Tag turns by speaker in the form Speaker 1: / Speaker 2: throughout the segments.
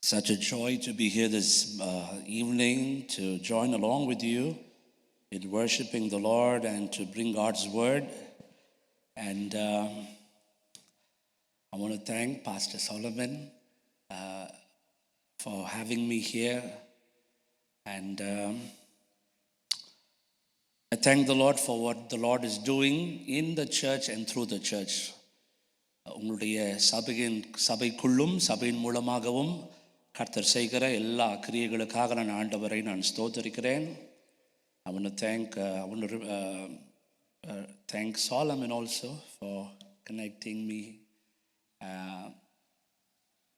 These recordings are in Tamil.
Speaker 1: Such a joy to be here this evening to join along with you in worshiping the Lord and to bring God's word. And I want to thank Pastor Solomon for having me here. And I thank the Lord for what the Lord is doing in the church and through the church. உங்களுடைய சபைக்குள்ளும் சபையின் மூலமாகவும் கர்த்தர் செய்கிற எல்லா கிரியைகளுக்காக நான் ஆண்டவரை நான் ஸ்தோத்திரிக்கிறேன். I want to thank Solomon also for connecting me.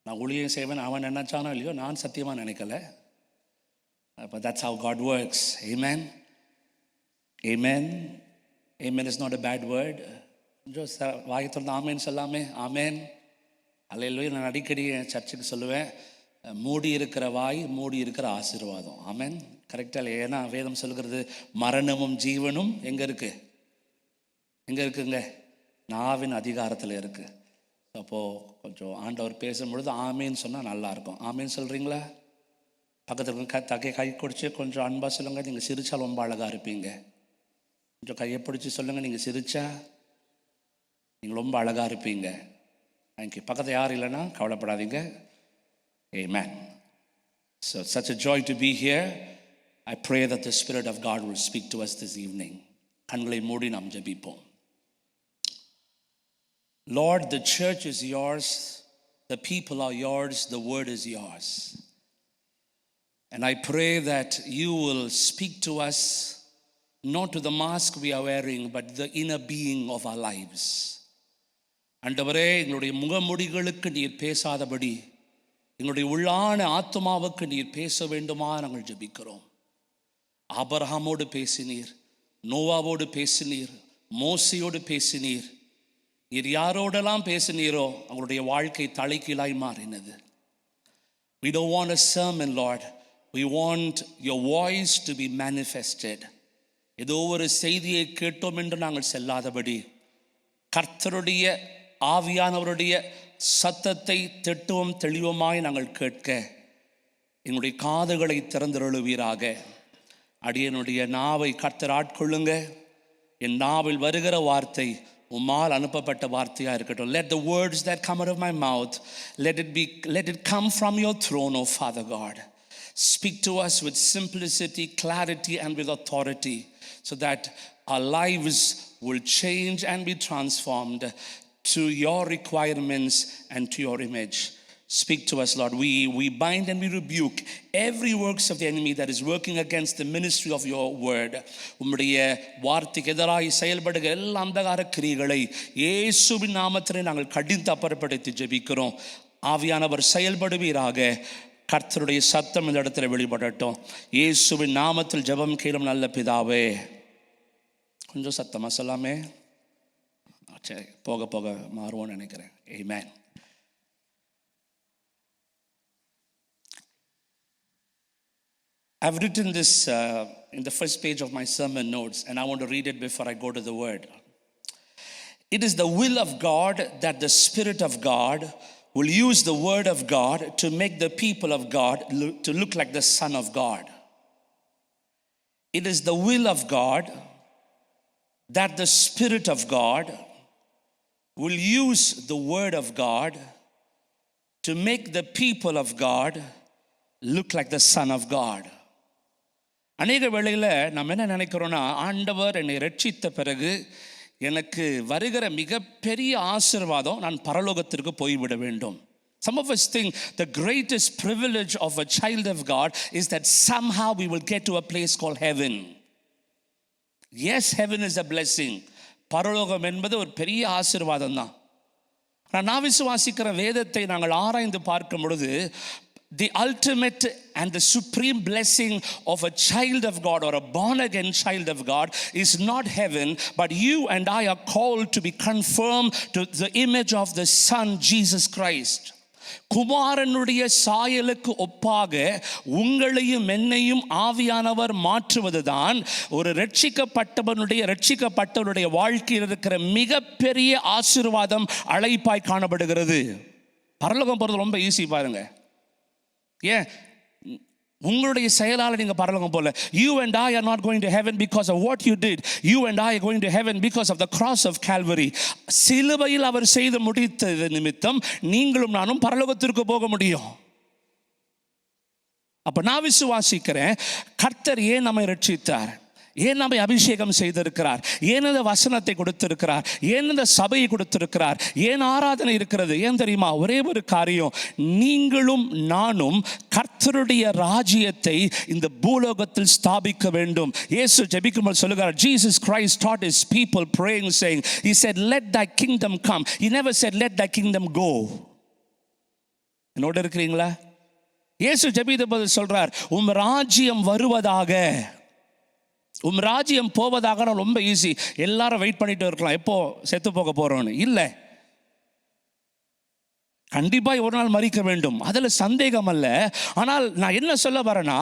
Speaker 1: நான் ஊழியம் செய்வேன் அவன் நினைச்சானோ இல்லையோ, நான் சத்தியமாக நினைக்கல. But that's how God works. Amen. Amen. Amen is not a bad word. கொஞ்சம் வாயை திறந்து ஆமேன் சொல்லாமே. ஆமேன் அல்லேலூயா. நான் அடிக்கடி சர்ச்சுக்கு சொல்லுவேன், மூடி இருக்கிற வாய் மூடி இருக்கிற ஆசீர்வாதம். ஆமேன். கரெக்டாக இல்லை? ஏன்னா வேதம் சொல்கிறது மரணமும் ஜீவனும் எங்கே இருக்குங்க? நாவின் அதிகாரத்தில் இருக்குது. அப்போது கொஞ்சம் ஆண்டவர் பேசும்பொழுது ஆமேன்னு சொன்னால் நல்லாயிருக்கும். ஆமேன்னு சொல்கிறீங்களா? பக்கத்தில் கை குடிச்சு கொஞ்சம் அன்பாக சொல்லுங்கள். நீங்கள் சிரிச்சா ரொம்ப அழகாக இருப்பீங்க. கொஞ்சம் கையை பிடிச்சி சொல்லுங்கள், நீங்கள் சிரிச்சா நீங்கள் ரொம்ப அழகாக இருப்பீங்க. தேங்க்யூ. பக்கத்தில் யாரும் இல்லைன்னா கவலைப்படாதீங்க. Amen. So it's such a joy to be here. I pray that the Spirit of God will speak to us this evening. கண்களை மூடி நாம் ஜெபிப்போம். Lord, the church is yours, the people are yours, the word is yours. And I pray that you will speak to us, not to the mask we are wearing, but the inner being of our lives. ஆண்டவரே, எங்களுடைய முகமுடிகளுக்கு நீர் பேசாதபடி எங்களுடைய உள்ளான ஆத்மாவுக்கு நீர் பேச வேண்டுமா நாங்கள் ஜெபிக்கிறோம். ஆபிரகாமோடு பேசினீர், நோவாவோடு பேசினீர், மோசையோடு பேசினீர். நீர் யாரோடெல்லாம் பேசினீரோ அவங்களுடைய வாழ்க்கை தலைகீழாய் மாறினது. We don't want a sermon, Lord. We want your voice to be manifested. ஏதோ ஒரு செய்தியை கேட்டோம் என்று நாங்கள் செல்லாதபடி கர்த்தருடைய ஆவியானவருடைய சத்தத்தை திட்டவும் தெளிவுமாய் நாங்கள் கேட்க எங்களுடைய காதுகளை திறந்தருளுவீராக. அடியனுடைய நாவை கர்த்தர் ஆட்கொள்ளுங்க. என் நாவில் வருகிற வார்த்தை உம்மால் அனுப்பப்பட்ட வார்த்தையாக இருக்கட்டும். Let the words that come out of my mouth, let it come from your throne, O Father God. Speak to us with simplicity, clarity, and with authority, so that our lives will change and be transformed to your requirements and to your image. Speak to us, Lord. We bind and we rebuke every works of the enemy that is working against the ministry of your word. உம்முடைய வார்த்தைக்கு எதிராய் செயல்படுகிற எல்லா அந்தகார கிரியைகளை இயேசுவின் நாமத்திலே நாங்கள் கடிந்து அப்புறப்படுத்தி ஜெபிக்கிறோம். ஆவியானவர் செயல்படுவீராக. கர்த்தருடைய சத்தம் இந்த இடத்துல வெளிப்படட்டும். இயேசுவின் நாமத்தில் ஜெபம் கேளும் நல்ல பிதாவே. கொஞ்சம் சத்தமாக சொல்லாமே. சரி, போக போக மாறுவோன்னு நினைக்கிறேன். Amen. I've written this in the first page of my sermon notes, and I want to read it before I go to the word. It is the will of God that the Spirit of God will use the word of God to make the people of God to look like the Son of God. It is the will of God that the Spirit of God will use the word of God to make the people of God look like the Son of God. அநேக வேளையில் நம்ம என்ன நினைக்கிறோன்னா, ஆண்டவர் என்னை ரட்சித்த பிறகு எனக்கு வருகிற மிகப்பெரிய ஆசீர்வாதம் நான் பரலோகத்திற்கு போய்விட வேண்டும். Some of us think the greatest privilege of a child of God is that somehow we will get to a place called heaven. Yes, heaven is a blessing. பரலோகம் என்பது ஒரு பெரிய ஆசீர்வாதம் தான். நான் விசுவாசிக்கிற வேதத்தை நாங்கள் ஆராய்ந்து பார்க்கும் பொழுது, the ultimate and the supreme blessing of a child of God or a born again child of God is not heaven, but you and I are called to be conformed to the image of the Son Jesus Christ. குமாரனுடைய சாயலுக்கு ஒப்பாக உங்களையும் என்னையும் ஆவியானவர் மாற்றுவதுதான் ஒரு ரட்சிக்கப்பட்டவருடைய வாழ்க்கையில் இருக்கிற மிகப்பெரிய ஆசீர்வாதம், அழைப்பாய் காணப்படுகிறது. பரலோகம் போகிறது ரொம்ப ஈஸி பாருங்க. ஏன் உங்களுடைய செயலால் நீங்க பரலோகம் போல. You and I are not going to heaven because of what you did. You and I are going to heaven because of the cross of Calvary. சிலுவையில் அவர் செய்து முடித்தது நிமித்தம் நீங்களும் நானும் பரலோகத்திற்கு போக முடியும். அப்ப நான் விசுவாசிக்கிறேன், கர்த்தர் ஏன் நம்மை ரட்சித்தார், ஏன் நம்மை அபிஷேகம் செய்திருக்கிறார், ஏன் இந்த வசனத்தை கொடுத்திருக்கிறார், ஏன் இந்த சபையை கொடுத்திருக்கிறார், ஏன் ஆராதனை இருக்கிறது, ஏன் தெரியுமா? ஒரே ஒரு காரியம், நீங்களும் நானும் கர்த்தருடைய ராஜ்யத்தை இந்த பூலோகத்தில் ஸ்தாபிக்க வேண்டும். இயேசு ஜெபிக்கும்போது சொல்லுகிறார், Jesus Christ taught his people praying saying, he said let thy kingdom come. He never said let thy kingdom go. என்னோட இருக்கிறீங்களா? இயேசு ஜெபித்த போது சொல்றார், உம் ராஜ்யம் வருவதாக. உம் ராஜ்யம் போவதாக ரொம்ப ஈஸி. எல்லாரும் வெயிட் பண்ணிட்டு இருக்கலாம், எப்போ செத்து போக போறோம்னு. இல்லை, கண்டிப்பாக ஒரு நாள் மரிக்க வேண்டும், அதில் சந்தேகம் அல்ல. ஆனால் நான் என்ன சொல்ல வரேன்னா,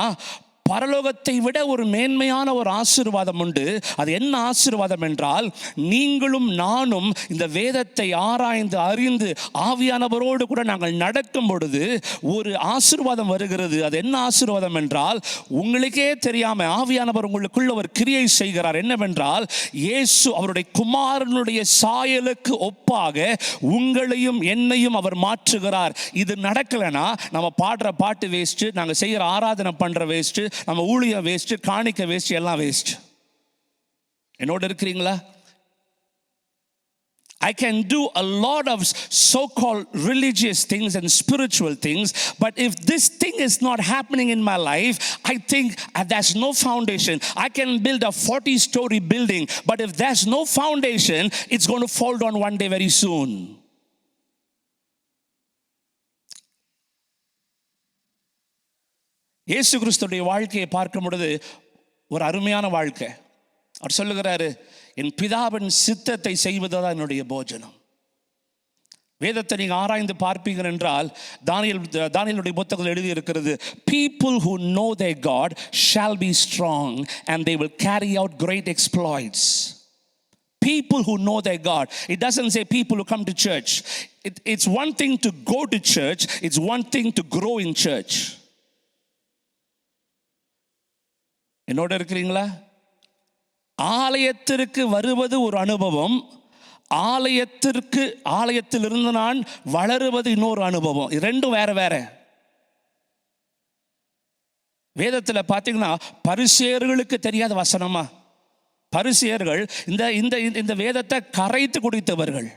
Speaker 1: பரலோகத்தை விட ஒரு மேன்மையான ஒரு ஆசீர்வாதம் உண்டு. அது என்ன ஆசீர்வாதம் என்றால், நீங்களும் நானும் இந்த வேதத்தை ஆராய்ந்து அறிந்து ஆவியானவரோடு கூட நாங்கள் நடக்கும் பொழுது ஒரு ஆசீர்வாதம் வருகிறது. அது என்ன ஆசீர்வாதம் என்றால், உங்களுக்கே தெரியாம ஆவியானவர் உங்களுக்குள்ள ஒரு கிரியை செய்கிறார். என்னவென்றால், இயேசு அவருடைய குமாரனுடைய சாயலுக்கு ஒப்பாக உங்களையும் என்னையும் அவர் மாற்றுகிறார். இது நடக்கலைன்னா நம்ம பாடுற பாட்டு வேஸ்ட், நாங்கள் செய்கிற ஆராதனை பண்ற வேஸ்ட், நம்ம ஊழியம் வேஸ்ட், காணிக்க வேஸ்ட், எல்லாம் வேஸ்ட். என்னோட இருக்கிறீங்களா? I can do a lot of so-called religious things and spiritual things, but if this thing is not happening in my life, I think there's no foundation. I can build a 40-story building, but if there's no foundation, it's going to fall down one day very soon. இயேசு கிறிஸ்துடைய வாழ்க்கையை பார்க்கும் பொழுது ஒரு அருமையான வாழ்க்கை. அவர் சொல்லுகிறாரு, என் பிதாவின் சித்தத்தை செய்வதுதான் என்னுடைய போஜனம். வேதத்தை நீங்கள் ஆராய்ந்து பார்ப்பீங்க என்றால், தானியேலுடைய புத்தகத்தில் எழுதி இருக்கிறது, people who know their God shall be strong and they will carry out great exploits. People who know their God. It doesn't say people who come to church. It's one thing to go to church, it's one thing to grow in church. என்னோட இருக்கிறீங்களா? ஆலயத்திற்கு வருவது ஒரு அனுபவம், ஆலயத்திலிருந்து நான் வளருவது இன்னொரு அனுபவம். ரெண்டும் வேற வேற. வேதத்தில் பார்த்தீங்கன்னா, பரிசேயர்களுக்கு தெரியாத வசனமா? பரிசேயர்கள் இந்த வேதத்தை கரைத்து குடித்தவர்கள்.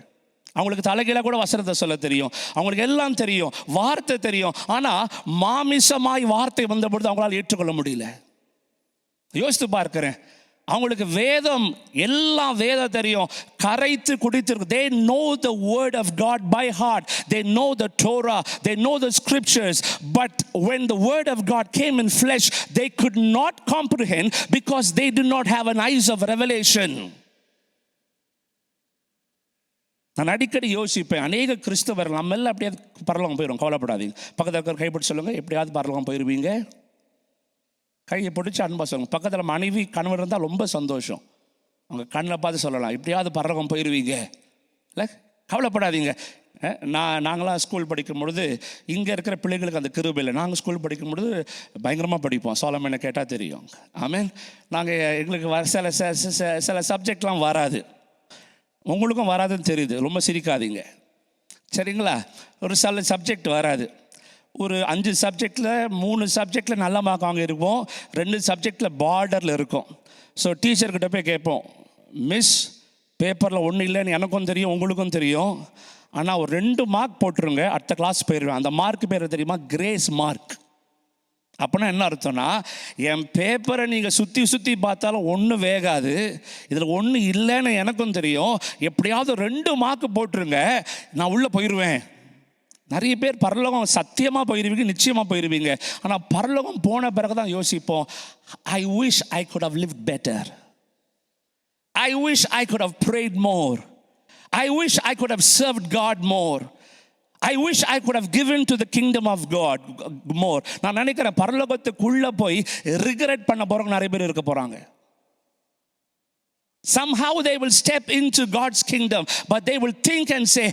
Speaker 1: அவங்களுக்கு தலைகீழ கூட வசனத்தை சொல்ல தெரியும், அவங்களுக்கு எல்லாம் தெரியும், வார்த்தை தெரியும். ஆனால் மாமிசமாய் வார்த்தை வந்த பொழுது அவங்களால் ஏற்றுக்கொள்ள முடியல. யோசித்து பார்க்கிறேன், அவங்களுக்கு வேதம், எல்லா வேதம் தெரியும், கரைத்து குடித்திருக்கு. They know the word of God by heart. They know the Torah, they know the scriptures. But when the word of God came in flesh, they could not comprehend because they did not have an eyes of revelation. நான் அடிக்கடி யோசிப்பேன், அநேக கிறிஸ்தவர்கள் நம்ம எல்லாம் எப்படியாவது பரலோகம் போயிடும், கவலைப்படாதீங்க. பக்கத்தில் இருக்கிற கைப்பற்றி சொல்லுங்க, எப்படியாவது பரலோகம் போயிடுவீங்க. கையை பிடிச்சி அன்பா சொல்லுங்க. பக்கத்தில் மனைவி கணவர் இருந்தால் ரொம்ப சந்தோஷம், அவங்க கண்ணில் பார்த்து சொல்லலாம், இப்படியாவது பரலோகம் போயிடுவீங்க, இல்லை கவலைப்படாதீங்க. நாங்களாம் ஸ்கூல் படிக்கும் பொழுது இங்கே இருக்கிற பிள்ளைங்களுக்கு அந்த கிருபை இல்லை. நாங்கள் ஸ்கூல் படிக்கும் பொழுது பயங்கரமாக படிப்போம். சோலமனை கேட்டால் தெரியும். ஆமீன். எங்களுக்கு சில சப்ஜெக்ட்லாம் வராது, உங்களுக்கும் வராதுன்னு தெரியுது, ரொம்ப சிரிக்காதீங்க சரிங்களா? ஒரு சில சப்ஜெக்ட் வராது. ஒரு 5 சப்ஜெக்டில் 3 சப்ஜெக்டில் நல்ல மார்க் வாங்க இருப்போம், 2 சப்ஜெக்டில் பார்டரில் இருக்கும். ஸோ டீச்சர்கிட்ட போய் கேட்போம், மிஸ் பேப்பரில் ஒன்றும் இல்லைன்னு எனக்கும் தெரியும், உங்களுக்கும் தெரியும், ஆனால் ஒரு 2 மார்க் போட்டுருங்க, அடுத்த கிளாஸ் போயிடுவேன். அந்த மார்க் பேர் தெரியுமா? Grace mark. அப்படின்னா என்ன அர்த்தம்னா, என் பேப்பரை நீங்கள் சுற்றி பார்த்தாலும் ஒன்றும் வேகாது, இதில் ஒன்றும் இல்லைன்னு எனக்கும் தெரியும், எப்படியாவது 2 மார்க் போட்டுருங்க, நான் உள்ளே போயிடுவேன். நிறைய பேர் பரலோகம் சத்தியமாக போயிடுவீங்க, நிச்சயமாக போயிடுவீங்க. ஆனால் பரலோகம் போன பிறகு தான் யோசிப்போம், I wish I could have lived better, I wish I could have prayed more, I wish I could have served God more, I wish I could have given to the kingdom of God more. நான் நினைக்கிறேன் பரலோகத்துக்குள்ளே போய் ரிக்ரெட் பண்ண போகிறவங்க நிறைய பேர் இருக்க போகிறாங்க. Somehow they will step into God's kingdom, but they will think and say,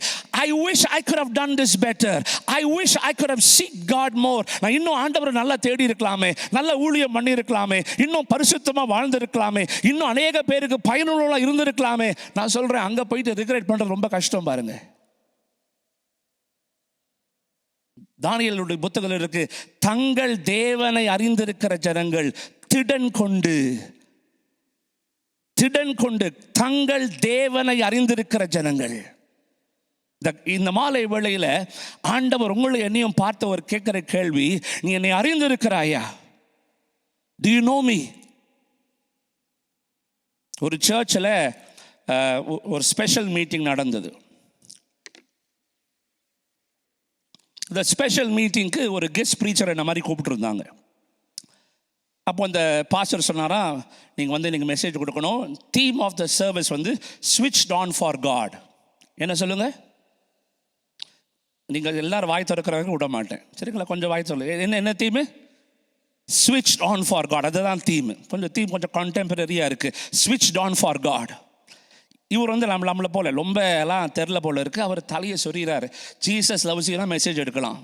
Speaker 1: I wish I could have done this better. I wish I could have seeked God more. நான் இன்னும் ஆண்டவரை நல்லா தேடி இருக்கலாமே, நல்ல ஊழியம் பண்ணி இருக்கலாமே, இன்னும் பரிசுத்தமா வாழ்ந்து இருக்கலாமே, இன்னும் அநேக பேருக்கு பயனுள்ளவா இருந்திருக்கலாமே. நான் சொல்றேன், அங்க போயிட்டு ரிக்ரெட் பண்றது ரொம்ப கஷ்டம் பாருங்க. தானியேலுடைய புத்தகத்தில் இருக்கு, தங்கள் தேவனை அறிந்திருக்கிற ஜனங்கள் திடன் கொண்டு தங்கள் தேவனை அறிந்திருக்கிற ஜனங்கள். இந்த மாலை வேளையில ஆண்டவர் உங்களை என்னையும் பார்த்த ஒரு கேட்கிற கேள்வி, நீ என்னை அறிந்திருக்கிறாயா? Do you know me? ஒரு சர்ச்சில் ஒரு ஸ்பெஷல் மீட்டிங் நடந்தது. இந்த ஸ்பெஷல் மீட்டிங்க்கு ஒரு கெஸ்ட் ப்ரீச்சர் என்ன மாதிரி கூப்பிட்டுருந்தாங்க. அப்போ அந்த பாஸ்டர் சொன்னாரா, நீங்கள் வந்து நீங்கள் மெசேஜ் கொடுக்கணும். தீம் ஆஃப் த சர்வீஸ் வந்து ஸ்விட்ச்ட் ஆன் ஃபார் காட். என்ன சொல்லுங்க? நீங்கள் எல்லாரும் வாய் திறக்கிறவங்க விட மாட்டேன், சரிங்களா? கொஞ்சம் வாய் சொல்லு. என்ன theme? Switched on for God. அதுதான் தீம். கொஞ்சம் கான்டெம்பரரியாக இருக்குது. Switched on for God. இவர் வந்து நம்மளை போல ரொம்ப எல்லாம் தெரில போல இருக்குது. அவர் தலையை சொறிகிறாரு. ஜீசஸ் லவ்ஸ் யூனா மெசேஜ் எடுக்கலாம்,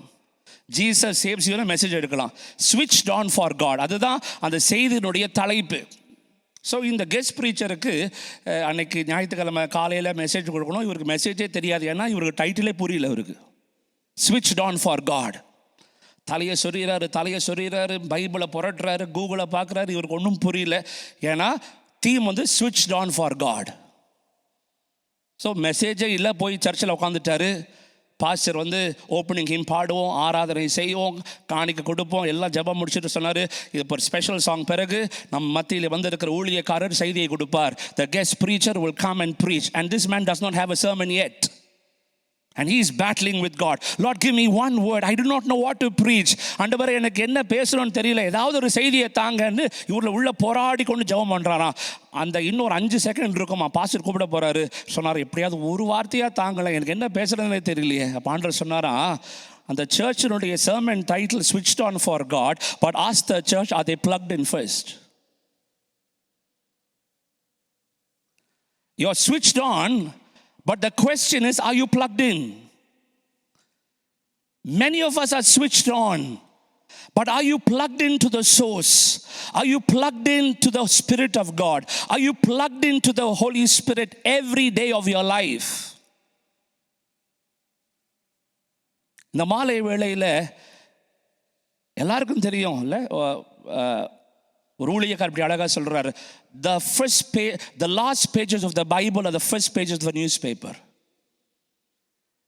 Speaker 1: ஜீசஸ் சேவ்ஸ் யூனா மெசேஜ் எடுக்கலாம். ஸ்விட்ச்ட் ஆன் ஃபார் காட், அதுதான் அந்த செய்தியினுடைய தலைப்பு. ஸோ இந்த கெஸ்ட் ப்ரீச்சருக்கு அன்னைக்கு ஞாயிற்றுக்கிழமை காலையில் மெசேஜ் கொடுக்கணும். இவருக்கு மெசேஜே தெரியாது, ஏன்னா இவருக்கு டைட்டிலே புரியல. இவருக்கு ஸ்விட்ச்ட் ஆன் ஃபார் காட். தலையை சொறிகிறாரு, பைபிளை புரட்டுறாரு, கூகுளை பார்க்குறாரு. இவருக்கு ஒன்றும் புரியல, ஏன்னா தீம் வந்து switched on for God. So மெசேஜே இல்லை, போய் சர்ச்சில் உட்காந்துட்டாரு. பாஸ்டர் வந்து ஓப்பனிங் ஹிம் பாடுவோம், ஆராதனை செய்வோம், காணிக்க கொடுப்போம், எல்லாம் ஜெபம் முடிச்சுட்டு சொன்னார், இது ஒரு ஸ்பெஷல் சாங். பிறகு நம்ம மத்தியில் வந்து இருக்கிற ஊழியக்காரர் செய்தியை கொடுப்பார். The guest preacher will come and preach, and this man does not have a sermon yet. And he is battling with God. Lord, give me one word. I do not know what to preach. ஆண்டவரே, எனக்கு என்ன பேசணும்னு தெரியல, ஏதாவது ஒரு செய்தியை தாங்கன்னு இவரில் உள்ள போராடி கொண்டு ஜெபம் பண்ணுறாராம். அந்த இன்னொரு 5 செகண்ட் இருக்குமா, பாஸ்டர் கூப்பிட போகிறாரு. சொன்னார், எப்படியாவது ஒரு வார்த்தையாக தாங்கலை, எனக்கு என்ன பேசுகிறதுனே தெரியலையே. அப்போ ஆண்டவர் சொன்னாரா, அந்த சர்ச்சினுடைய sermon title switched on for God, but ask the church, are they plugged in first? You're switched on, but the question is, are you plugged in? Many of us are switched on, but are you plugged into the source? Are you plugged into the Spirit of God? Are you plugged into the Holy Spirit every day of your life? இந்த மாலை வேளையில் எல்லாருக்கும் தெரியும் இல்லை, ஒரு ஊழியக்காரர் இப்படி அழகாக சொல்கிறாரு, the last pages of the Bible are the first pages of the newspaper.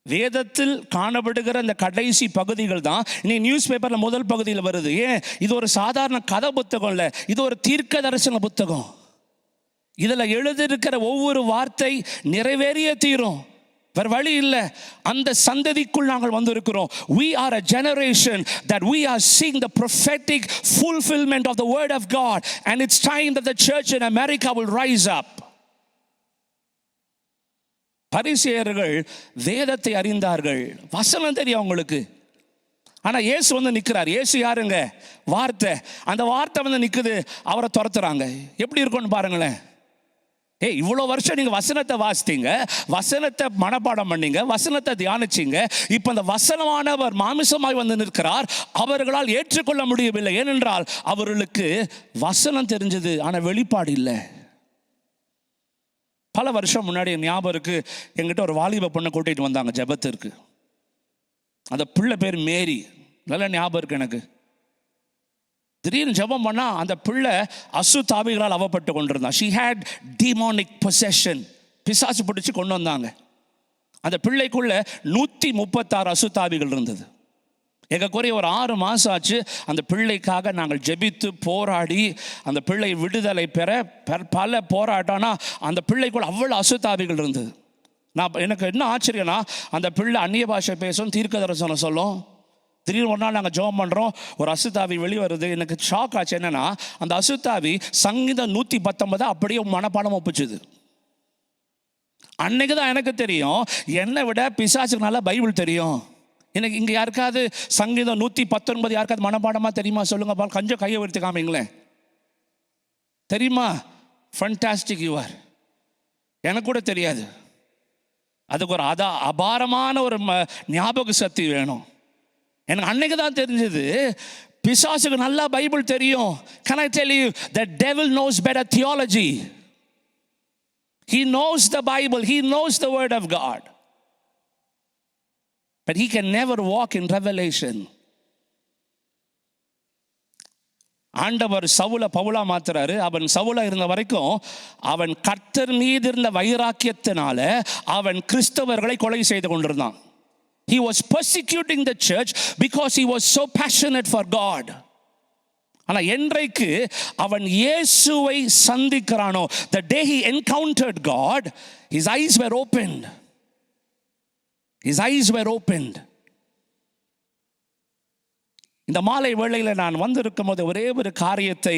Speaker 1: வேதத்தில் காணப்படுகிற அந்த கடைசி பகுதிகள் தான் நீ நியூஸ் பேப்பரில் முதல் பகுதியில் வருது. ஏன்? இது ஒரு சாதாரண கதை புத்தகம் இல்லை, இது ஒரு தீர்க்க தரிசன புத்தகம். இதில் எழுதியிருக்கிற ஒவ்வொரு வார்த்தை நிறைவேறிய தீரும், வேற வழி இல்லை. அந்த சந்ததிக்குள் நாங்கள் வந்திருக்கிறோம். We are a generation that we are seeing the prophetic fulfillment of the word of God, and it's time that the church in America will rise up. பரிசேயர்கள் வேதத்தை அறிந்தார்கள், வசனம் தெரியும் அவங்களுக்கு. ஆனால் இயேசு வந்து நிற்கிறார். இயேசு யாருங்க? வார்த்தை. அந்த வார்த்தை வந்து நிற்குது, அவரை துரத்துறாங்க. எப்படி இருக்கும்னு பாருங்களேன். இவ்வளோ வருஷம் நீங்கள் வசனத்தை வாசித்தீங்க, வசனத்தை மனப்பாடம் பண்ணீங்க, வசனத்தை தியானிச்சிங்க. இப்போ அந்த வசனமானவர் மாமிசமாய் வந்து நிற்கிறார். அவர்களால் ஏற்றுக்கொள்ள முடியவில்லை. ஏனென்றால் அவர்களுக்கு வசனம் தெரிஞ்சது, ஆனால் வெளிப்பாடு இல்லை. பல வருஷம் முன்னாடி ஞாபகம் இருக்கு, எங்கிட்ட ஒரு வாலிப பொண்ணை கூட்டிகிட்டு வந்தாங்க ஜெபத்திற்கு. அந்த பிள்ளை பேர் மேரி, நல்ல ஞாபகம் இருக்கு எனக்கு. திடீர்னு ஜெபம் பண்ணா அந்த பிள்ளை அசுத்தாவிகளால் அவப்பட்டு கொண்டிருந்தான். she had demonic possession. பிசாசு பிடிச்சி கொண்டு வந்தாங்க. அந்த பிள்ளைக்குள்ள 136 அசுத்தாவிகள் இருந்தது. எங்கக்குறைய ஒரு 6 மாதம் ஆச்சு. அந்த பிள்ளைக்காக நாங்கள் ஜெபித்து போராடி அந்த பிள்ளை விடுதலை பெற பல போராட்டம்னா அந்த பிள்ளைக்குள்ள அவ்வளோ அசுத்தாவிகள் இருந்தது. எனக்கு என்ன ஆச்சரியம்னா, அந்த பிள்ளை அந்நிய பாஷை பேசும், தீர்க்க தரிசனம் சொல்லும். திடீர்னு ஒரு நாள் நாங்கள் ஜெபம் பண்ணுறோம், ஒரு அசுத்தாவி வெளியே வருது. எனக்கு ஷாக் ஆச்சு. என்னன்னா, அந்த அசுத்தாவி சங்கீதம் 119 அப்படியே மனப்பாடம் ஒப்பிச்சுது. அன்னைக்கு தான் எனக்கு தெரியும், என்னை விட பிசாசுக்கு நல்லா பைபிள் தெரியும். எனக்கு இங்கே யாருக்காவது சங்கீதம் 119 யாருக்காவது மனப்பாடமாக தெரியுமா? சொல்லுங்க பால், கொஞ்சம் கையை உயர்த்தி காமிங்களேன். தெரியுமா? Fantastic you are. எனக்கு கூட தெரியாது. அதுக்கு ஒரு அபாரமான ஒரு ஞாபக சக்தி வேணும். எனக்கு அன்னைக்கு தான் தெரிஞ்சது, பிசாசுக்கு நல்லா பைபிள் தெரியும். Can I tell you, the devil knows better theology. He knows the Bible, he knows the word of God, but he can never walk in revelation. ஆண்டவர் சவுல பவுலா மாத்துறாரு. அவன் சவுலா இருந்த வரைக்கும் அவன் கர்த்தர் மீது இருந்த வைராக்கியத்தினால அவன் கிறிஸ்தவர்களை கொலை செய்து கொண்டிருந்தான். He was persecuting the church because he was so passionate for God. ஆனா என்றைக்கு அவன் இயேசுவை சந்திக்கிறானோ, the day he encountered God, his eyes were opened. His eyes were opened. இந்த மாலை வேளையில் நான் வந்திருக்கும் போது ஒரே ஒரு காரியத்தை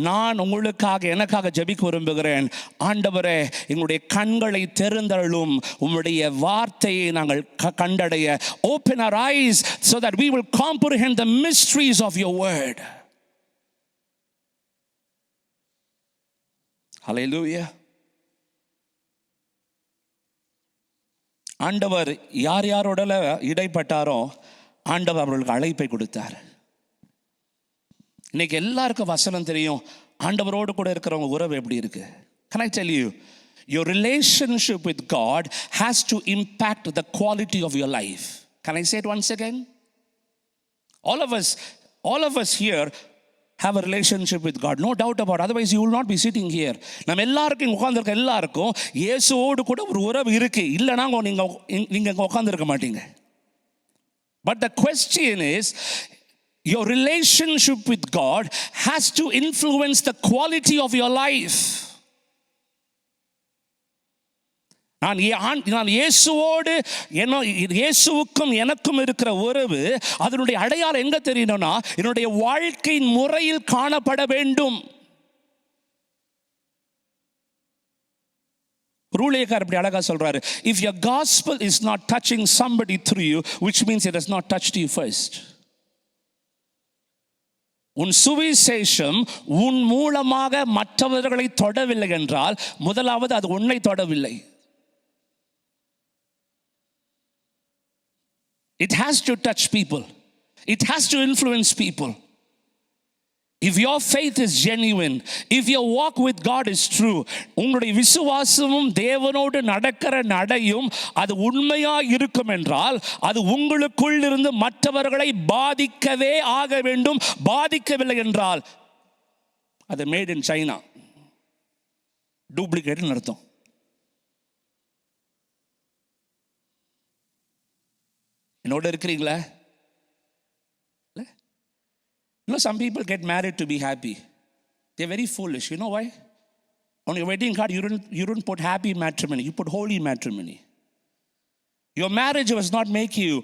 Speaker 1: நான் உங்களுக்காக எனக்காக ஜெபிக்க விரும்புகிறேன். ஆண்டவரே, எங்களுடைய கண்களை திறந்தருளும், உம்முடைய வார்த்தையை நாங்கள் கண்டடைய. Open our eyes so that we will comprehend the mysteries of your word. Hallelujah. ஆண்டவர் யார் யாரோட இடைப்பட்டாரோ ஆண்டவர் அவர்களுக்கு அழைப்பை கொடுத்தார். இன்னைக்கு எல்லாருக்கும் வசனம் தெரியும். ஆண்டவரோடு கூட இருக்கிறவங்க உறவு எப்படி இருக்கு? Can I tell you, your relationship with God has to impact the quality of your life. Can I say it once again? All of us here have a relationship with God, no doubt about it. Otherwise you will not be sitting here. நம்ம எல்லாருக்கும் உட்கார்ந்திருக்க எல்லாருக்கும் இயேசுவோடு கூட ஒரு உறவு இருக்கு. இல்லைனா நீங்க உட்கார்ந்திருக்க மாட்டீங்க. But the question is, your relationship with God has to influence the quality of your life. நான் இயேசுவோடு இயேசுவுக்கும் எனக்கும் இருக்கிற உறவு, அதனுடைய அடையாளம் எங்க தெரியணும்னா என்னுடைய வாழ்க்கையின் முறையில் காணப்பட வேண்டும். ரூலேக்கார் இப்படி அழகா சொல்றாரு, if your gospel is not touching somebody through you, which means it has not touched you first. உன் சுவிசேஷம் உன் மூலமாக மற்றவர்களை தொடவில்லை என்றால் முதலாவது அது உன்னை தொடவில்லை. It has to touch people. It has to influence people. If your faith is genuine, if your walk with God is true, உங்களுடைய விசுவாசமும் தேவனோடு நடக்கிற நடையும் அது உண்மையா இருக்கும் என்றால் அது உங்களுக்குள் இருந்து மற்றவர்களை பாதிக்கவே ஆக வேண்டும். பாதிக்கவில்லை என்றால் அது மேட் இன் சைனா, டூப்ளிகேட் அர்த்தம். என்னோட இருக்கிறீங்களா? You know, some people get married to be happy. They're very foolish. You know why? On your wedding card, you don't put happy matrimony. You put holy matrimony. Your marriage was not make you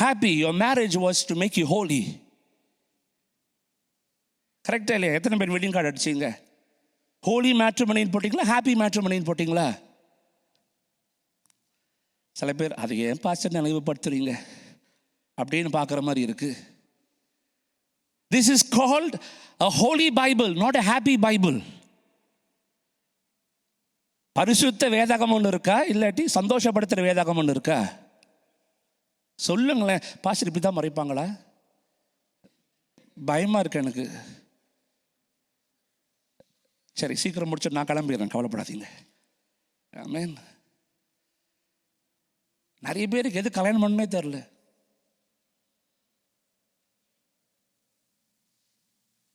Speaker 1: happy. Your marriage was to make you holy. Correct? எத்தனை பேர் வெட்டிங் கார்டு அடிச்சீங்க? ஹோலி மேட்ரிமோனின்னு போட்டிங்களா, ஹாப்பி மேட்ரிமோனின்னு போட்டிங்களா? சில பேர் அதை ஏன் பாஸ்டர் நினைவுபடுத்துறீங்க அப்படின்னு பார்க்குற மாதிரி இருக்கு. This is called a holy Bible, not a happy Bible. பரிசுத்த வேதாகம் ஒன்று இருக்கா, இல்லாட்டி சந்தோஷப்படுத்துகிற வேதாகம் ஒன்று இருக்கா? சொல்லுங்களேன். பாஸ்டர் இப்படி தான் மறைப்பாங்களா? பயமாக இருக்கு எனக்கு. சரி, சீக்கிரம் முடிச்சு நான் கிளம்பிடுறேன், கவலைப்படாதீங்க. ஆமென். நிறைய பேருக்கு எது கல்யாணம் பண்ணே தெரில.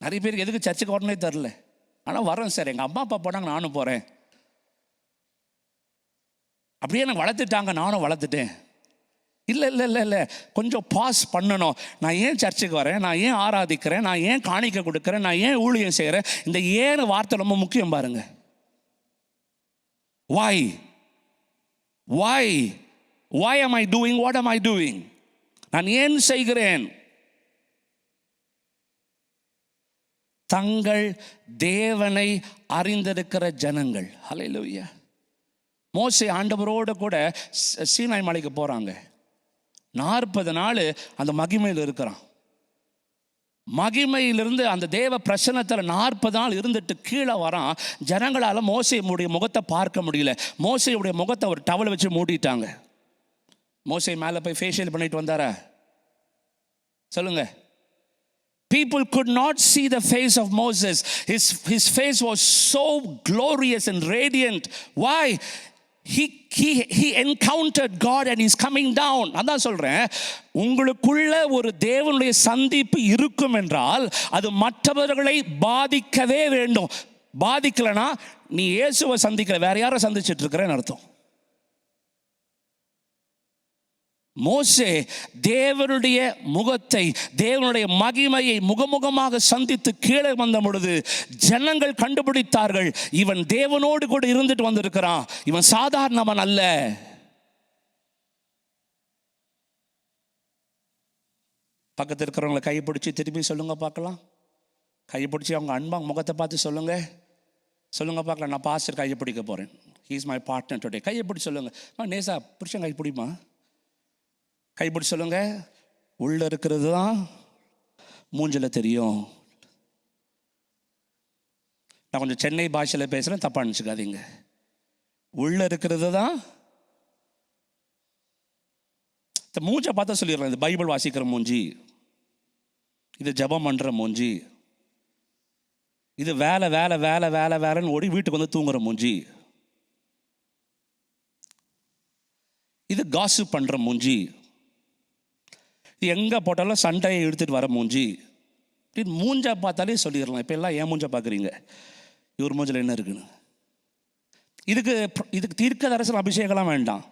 Speaker 1: நிறைய பேருக்கு எதுக்கு சர்ச்சுக்கு வரனே தெரில. ஆனால் வரேன் சார், எங்கள் அம்மா அப்பா போனாங்க நானும் போகிறேன். அப்படியே எனக்கு வளர்த்துட்டாங்க, நானும் வளர்த்துட்டேன். இல்லை இல்லை இல்லை இல்லை, கொஞ்சம் பாஸ் பண்ணணும். நான் ஏன் சர்ச்சுக்கு வரேன், நான் ஏன் ஆராதிக்கிறேன், நான் ஏன் காணிக்கை கொடுக்குறேன், நான் ஏன் ஊழியம் செய்கிறேன், இந்த ஏன்னு வார்த்தை ரொம்ப முக்கியம் பாருங்க. why am I doing what am I doing? நான் ஏன் செய்கிறேன்? தங்கள் தேவனை அறிந்திருக்கிற ஜனங்கள். ஹல்லேலூயா. மோசே ஆண்டவரோடு கூட சீனாய் மலைக்கு போகிறாங்க. 40 நாள் அந்த மகிமையில் இருக்கிறான். மகிமையிலிருந்து அந்த தேவ பிரசன்னத்தில் 40 நாள் இருந்துட்டு கீழே வரான். ஜனங்களால் மோசேயுடைய முகத்தை பார்க்க முடியல. மோசேயுடைய முகத்தை ஒரு டவல் வச்சு மூடிட்டாங்க. மோசே மேலே போய் ஃபேஷியல் பண்ணிட்டு வந்தாரா? சொல்லுங்க. People could not see the face of Moses. His face was so glorious and radiant. Why? He encountered God and he's coming down. அதான் சொல்றேன், உங்களுக்குள்ள ஒரு தேவனுடைய சந்திப்பு இருக்கும் என்றால் அது மற்றவர்களை பாதிக்கவே வேண்டும். பாதிக்கலனா நீ இயேசுவை சந்திக்கல, வேற யாரை சந்திச்சிட்டு இருக்கிறேன்னு அர்த்தம். மோசே தேவனுடைய முகத்தை, தேவனுடைய மகிமையை முகமுகமாக சந்தித்து கீழே வந்த பொழுது ஜனங்கள் கண்டுபிடித்தார்கள், இவன் தேவனோடு கூட இருந்துட்டு வந்திருக்கிறான், இவன் சாதாரணவன் அல்ல. பக்கத்தில் இருக்கிறவங்களை கைப்பிடிச்சு திரும்பி சொல்லுங்க பார்க்கலாம். கைப்பிடிச்சி அவங்க அன்பா முகத்தை பார்த்து சொல்லுங்க. சொல்லுங்க பார்க்கலாம், நான் பாஸ்டர் கையை பிடிக்க போறேன். He is my partner today. கையை பிடிச்சி சொல்லுங்க. நேசா புருஷன் கை பிடிமா? கைப்பிடி சொல்லுங்க. உள்ள இருக்கிறது தான் மூஞ்சில தெரியும். நான் கொஞ்சம் சென்னை பாஷையில் பேசுகிறேன், தப்பா நினச்சிக்காதீங்க. உள்ள இருக்கிறது தான் மூஞ்சை பார்த்தா சொல்லிடுறேன். இது பைபிள் வாசிக்கிற மூஞ்சி, இது ஜெபம் பண்ணுற மூஞ்சி, இது வேலை வேலை வேலை வேலை வேலைன்னு ஓடி வீட்டுக்கு வந்து தூங்குற மூஞ்சி, இது காசிப் பண்ணுற மூஞ்சி, இது எங்கே போட்டாலும் சண்டையை எடுத்துகிட்டு வர மூஞ்சி. இப்படி மூஞ்சை பார்த்தாலே சொல்லிடலாம். இப்போ எல்லாம் ஏன் மூஞ்சை பார்க்குறீங்க, இவர் மூஞ்சில் என்ன இருக்குன்னு. இதுக்கு தீர்க்க தரிசன அபிஷேகம்லாம் வேண்டாம்.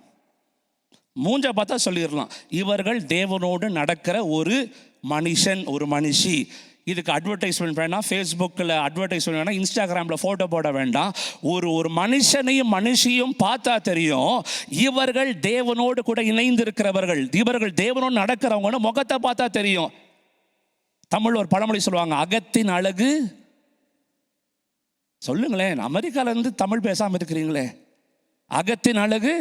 Speaker 1: மூஞ்சை பார்த்தா சொல்லிடலாம், இவர்கள் தேவனோடு நடக்கிற ஒரு மனுஷன், ஒரு மனுஷி. இதுக்கு அட்வர்டைஸ்மெண்ட் வேண்டாம், ஃபேஸ்புக்கில் அட்வர்டைஸ்மெண்ட் வேண்டாம், இன்ஸ்டாகிராமில் ஃபோட்டோ போட வேண்டாம். ஒரு மனுஷனையும் மனுஷியும் பார்த்தா தெரியும் இவர்கள் தேவனோடு கூட இணைந்திருக்கிறவர்கள், இவர்கள் தேவனோடு நடக்கிறவங்க. முகத்தை பார்த்தா தெரியும். தமிழ் ஒரு பழமொழி சொல்லுவாங்க, அகத்தின் அழகு. சொல்லுங்களேன், அமெரிக்காவிலேருந்து தமிழ் பேசாமல் இருக்கிறீங்களே. அகத்தின் அழகு,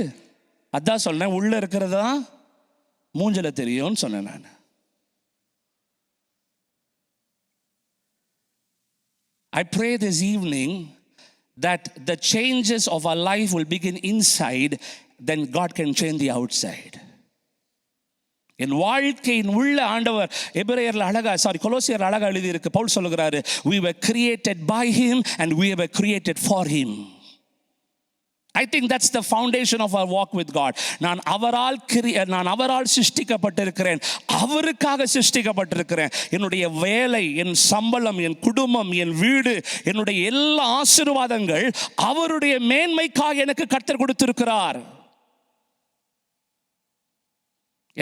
Speaker 1: அதான் சொன்னேன். உள்ள இருக்கிறது தான் மூஞ்சில தெரியும்னு சொன்னேன் நான். I pray this evening that the changes of our life will begin inside, then God can change the outside. என் வாழ்க்கையின் உள்ள ஆண்டவர் எபிரேயர்ல அழகா, கொலோசியர்ல அழகா எழுதி இருக்கு. பவுல் சொல்லுகிறாரு, we were created by him and we were created for him. I think that's the foundation of our walk with God. நான் அவரால் சிருஷ்டிக்கப்பட்டிருக்கிறேன், அவருக்காக சிருஷ்டிக்கப்பட்டிருக்கிறேன். என்னுடைய வேலை, என் சம்பளம், என் குடும்பம், என் வீடு, என்னுடைய எல்லா ஆசீர்வாதங்கள் அவருடைய மேன்மைக்காக எனக்கு கர்த்தர் கொடுத்திருக்கிறார்.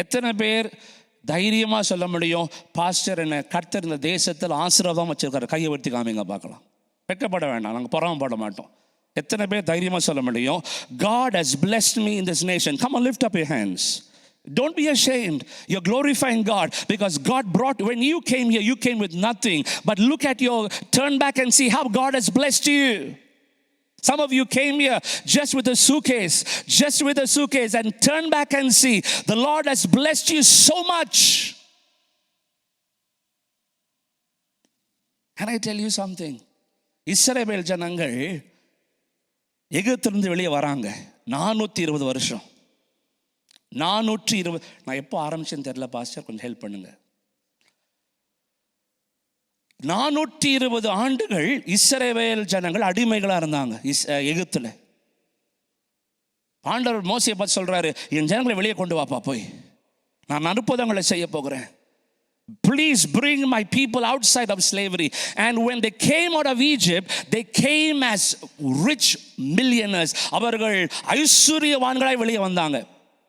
Speaker 1: எத்தனை பேர் தைரியமா சொல்ல முடியும், பாஸ்டர் என்ன கர்த்தர் இந்த தேசத்தில் ஆசீர்வாதம் வச்சிருக்காரு? கையை உயர்த்தி காமிங்க பார்க்கலாம். வெட்கப்பட வேண்டாம், நாங்கள் பொறாமப்பட மாட்டோம். எத்தனை பேர் தைரியமா சொல்ல முடியும், God has blessed me in this nation? Come on, lift up your hands. Don't be ashamed. You're glorifying God because God brought, when you came here, you came with nothing. But look at turn back and see how God has blessed you. Some of you came here just with a suitcase, and turn back and see the Lord has blessed you so much. Can I tell you something? இஸ்ரவேல் ஜனங்கள் எகிப்திலிருந்து வெளியே வராங்க. 420 வருஷம். 420. நான் எப்போ ஆரம்பிச்சேன்னு தெரியல பாஸ்டர், கொஞ்சம் ஹெல்ப் பண்ணுங்க. 420 ஆண்டுகள் இஸ்ரவேல் ஜனங்கள் அடிமைகளா இருந்தாங்க எகிப்துல. ஆண்டவர் மோசேயை பார்த்து சொல்றாரு, என் ஜனங்களை வெளியே கொண்டு வாப்பா, போய் நான் அற்புதங்களை செய்ய போகிறேன். Please bring my people outside of slavery. And when they came out of Egypt, they came as rich millionaires. அவர்கள் ஐஸ்வர்யவான்களாய் வெளியே வந்தாங்க.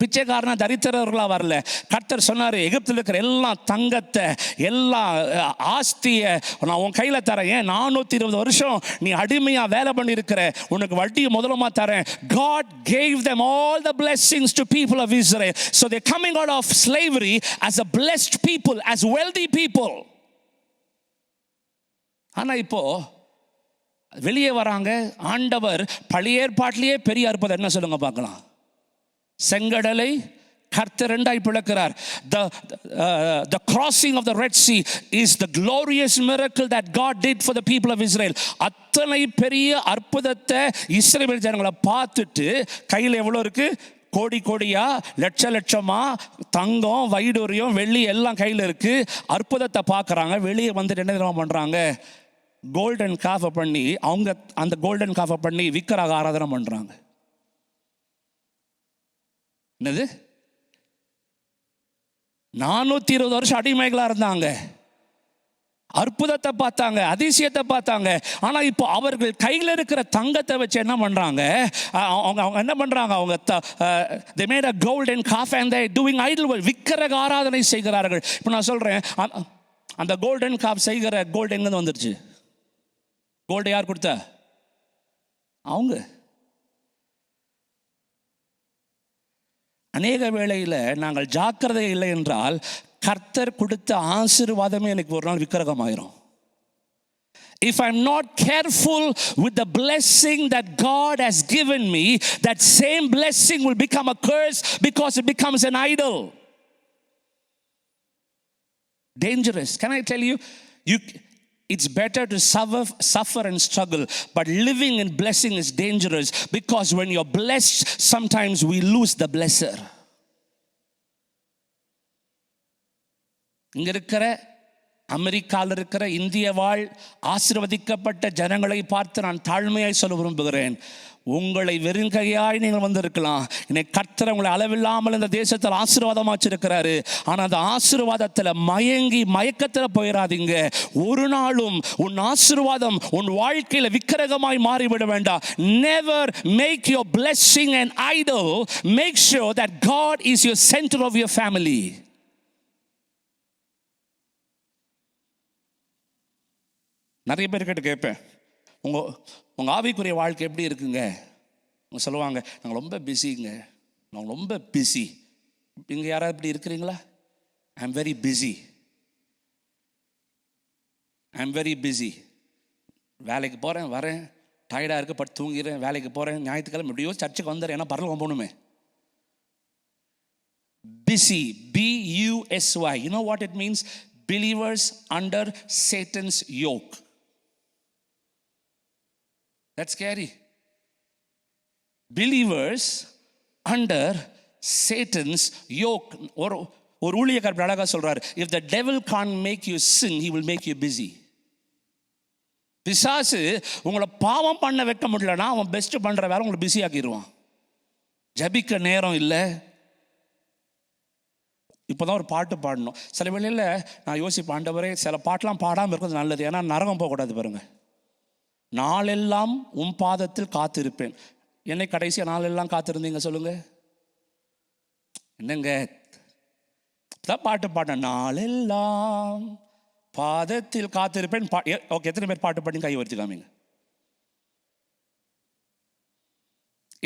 Speaker 1: பிச்சைக்காரனா தரித்திரர்களா வரல. கர்த்தர் சொன்னாரு, எகிப்தில் இருக்கிற எல்லா தங்கத்தை, எல்லா ஆஸ்தியை நான் உன் கையில தரேன். ஏன் 420 வருஷம் நீ அடிமையா வேலை பண்ணி இருக்கிற, உனக்கு வட்டி முதலமா தரேன். God gave them all the blessings to people of Israel. So they're coming out of slavery as a blessed people, as wealthy people. ஆனா இப்போ வெளியே வராங்க. ஆண்டவர் பழைய ஏற்பாட்டிலேயே பெரிய அற்புதம் என்ன சொல்லுங்க பார்க்கலாம். செங்கடலை கர்த்தர் ரெண்டாய் பிளக்கிறார். The crossing of the Red Sea is the glorious miracle that God did for the people of Israel. அத்தனை பெரிய அற்புதத்தை இஸ்ரவேல் ஜனங்களை பார்த்துட்டு கையில் எவ்வளோ இருக்கு? கோடி கோடியா, லட்ச லட்சமா தங்கம், வைடூரியம், வெள்ளி எல்லாம் கையில் இருக்கு. அற்புதத்தை பார்க்குறாங்க. வெளியே வந்துட்டு என்ன தெரியுமா பண்ணுறாங்க? கோல்டன் காஃபை பண்ணி, அவங்க அந்த கோல்டன் காஃபை பண்ணி விக்கிரக ஆராதனை பண்ணுறாங்க. என்னது? 420 வருஷம் அடிமைகளா இருந்தாங்க. அற்புதத்தை பார்த்தாங்க, அதிசயத்தை பார்த்தாங்க. ஆனால் இப்போ அவர்கள் கையில் இருக்கிற தங்கத்தை வச்சு என்ன பண்ணுறாங்க? அவங்க என்ன பண்ணுறாங்க? அவங்க they made a golden calf and they doing idol worship. விக்கிரக ஆராதனை செய்கிறார்கள். இப்போ நான் சொல்கிறேன், அந்த கோல்டன் காஃப் செய்கிற கோல்டு எங்கேருந்து வந்துருச்சு? கோல்டு யார் கொடுத்தா? அவங்க. அநேக வேளையில் நாங்கள் ஜாக்கிரதை இல்லை என்றால் கர்த்தர் கொடுத்த ஆசீர்வாதமே எனக்கு ஒரு நாள் விக்கிரகமாயிரும். If I'm not careful with the blessing that God has given me, that same blessing will become a curse because it becomes an idol. Dangerous. Can I tell you? It's better to suffer and struggle, but living in blessing is dangerous because when you're blessed, sometimes we lose the blesser. இங்க இருக்கிற அமெரிக்காவில் இருக்கிற இந்திய வாழ் ஆசீர்வதிக்கப்பட்ட ஜனங்களை பார்த்து நான் தாழ்மையாய் சொல்ல விரும்புகிறேன். உங்களை வெறுங்கையாய் நீங்கள் வந்திருக்கலாம். இன்னைக்கு கர்த்தர் உங்களை அளவில்லாமல் இந்த தேசத்தில் ஆசீர்வாதமாக வச்சிருக்கிறாரு. ஆனால் அந்த ஆசீர்வாதத்தில் மயங்கி மயக்கத்தில் போயிடாதீங்க. ஒரு நாளும் உன் ஆசீர்வாதம் உன் வாழ்க்கையில் விக்கிரகமாய் மாறிவிட வேண்டாம். Never make your blessing an idol. Make sure that God is your center of your family. நிறைய பேர் கிட்ட கேட்பேன், உங்கள் ஆவிக்குரிய வாழ்க்கை எப்படி இருக்குங்க? அவங்க சொல்லுவாங்க, நாங்கள் ரொம்ப பிஸிங்க, நாங்கள் ரொம்ப பிஸி. இங்கே யாராவது இப்படி இருக்கிறீங்களா? I am very busy. I am very busy. வேலைக்கு போகிறேன், வரேன், டயர்டாக இருக்க, பட்டு தூங்கிறேன், வேலைக்கு போகிறேன், ஞாயிற்றுக்கிழமை எப்படியோ சர்ச்சுக்கு வந்துடுறேன், ஏன்னா பரலோகம் போகணுமே. Busy, B-U-S-Y. You know what it means? Believers under Satan's yoke. That's scary. Believers under Satan's yoke. ஒரு ஊழியக்காரர் அழகா சொல்றாரு, if the devil can't make you sin, he will make you busy. பிசாசு உங்களை பாவம் பண்ண வைக்க முடியலன்னா அவன் பெஸ்ட் பண்ற வேலை உங்களை பிஸி ஆக்கிடுவான். ஜபிக்க நேரம் இல்லை. இப்போதான் ஒரு பாட்டு பாடணும். சில வேளையில் நான் யோசிப்பேன், ஆண்டவரே சில பாட்டெலாம் பாடாமல் இருக்கிறது நல்லது, ஏன்னா நரகம் போகக்கூடாது. பாருங்க, நாளெல்லாம் உன் பாதத்தில் காத்திருப்பேன். என்னை கடைசியாக நாளெல்லாம் காத்திருந்தீங்க சொல்லுங்க. என்னங்க பாட்டு பாட, நாளெல்லாம் பாதத்தில் காத்திருப்பேன். ஓகே, எத்தனை பேர் பாட்டு பாடி கை வச்சு காமிங்க.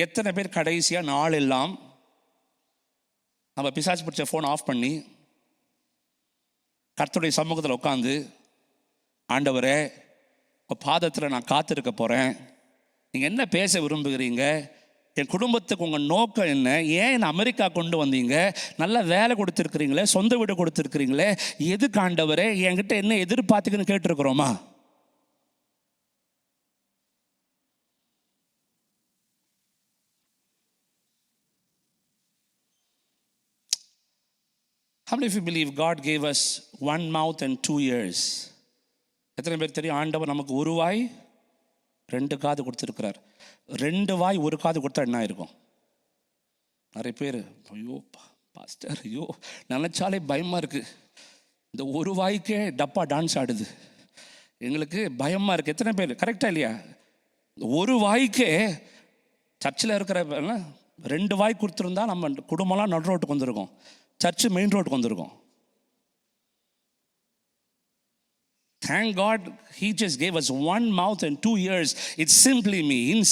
Speaker 1: எத்தனை பேர் கடைசியாக நாளெல்லாம் நம்ம பிசாசு பிடிச்ச ஃபோன் ஆஃப் பண்ணி கர்த்தருடைய சமூகத்தில் உட்காந்து, ஆண்டவரே உங்கள் பாதத்தில் நான் காத்திருக்க போகிறேன், நீங்கள் என்ன பேச விரும்புகிறீங்க, என் குடும்பத்துக்கு உங்கள் நோக்கம் என்ன, ஏன் என்னை அமெரிக்கா கொண்டு வந்தீங்க, நல்ல வேலை கொடுத்துருக்குறீங்களே, சொந்த வீடு கொடுத்துருக்குறீங்களே, எதுக்கு ஆண்டவரே, என்கிட்ட என்ன எதிர்பார்த்துக்குன்னு கேட்டிருக்கிறோமா? How many of you believe God gave us one mouth and 2 ears? எத்தனை பேர் தெரியும் ஆண்டவர் நமக்கு ஒரு வாய் 2 காது கொடுத்துருக்கிறார். 2 வாய் 1 காது கொடுத்தா என்ன இருக்கும்? நிறைய பேர், ஐயோ பாஸ்டர், ஐயோ நினச்சாலே பயமாக இருக்குது, இந்த ஒரு வாய்க்கே டப்பா டான்ஸ் ஆடுது, எங்களுக்கு பயமாக இருக்குது. எத்தனை பேர் கரெக்டாக இல்லையா? ஒரு வாய்க்கே சர்ச்சில் இருக்கிற 2 வாய் கொடுத்துருந்தா நம்ம குடும்பம்லாம் நடு ரோட்டுக்கு வந்திருக்கோம், சர்ச்சு மெயின் ரோட்டுக்கு வந்திருக்கோம். Thank God he just gave us 1 mouth and 2 ears. It simply means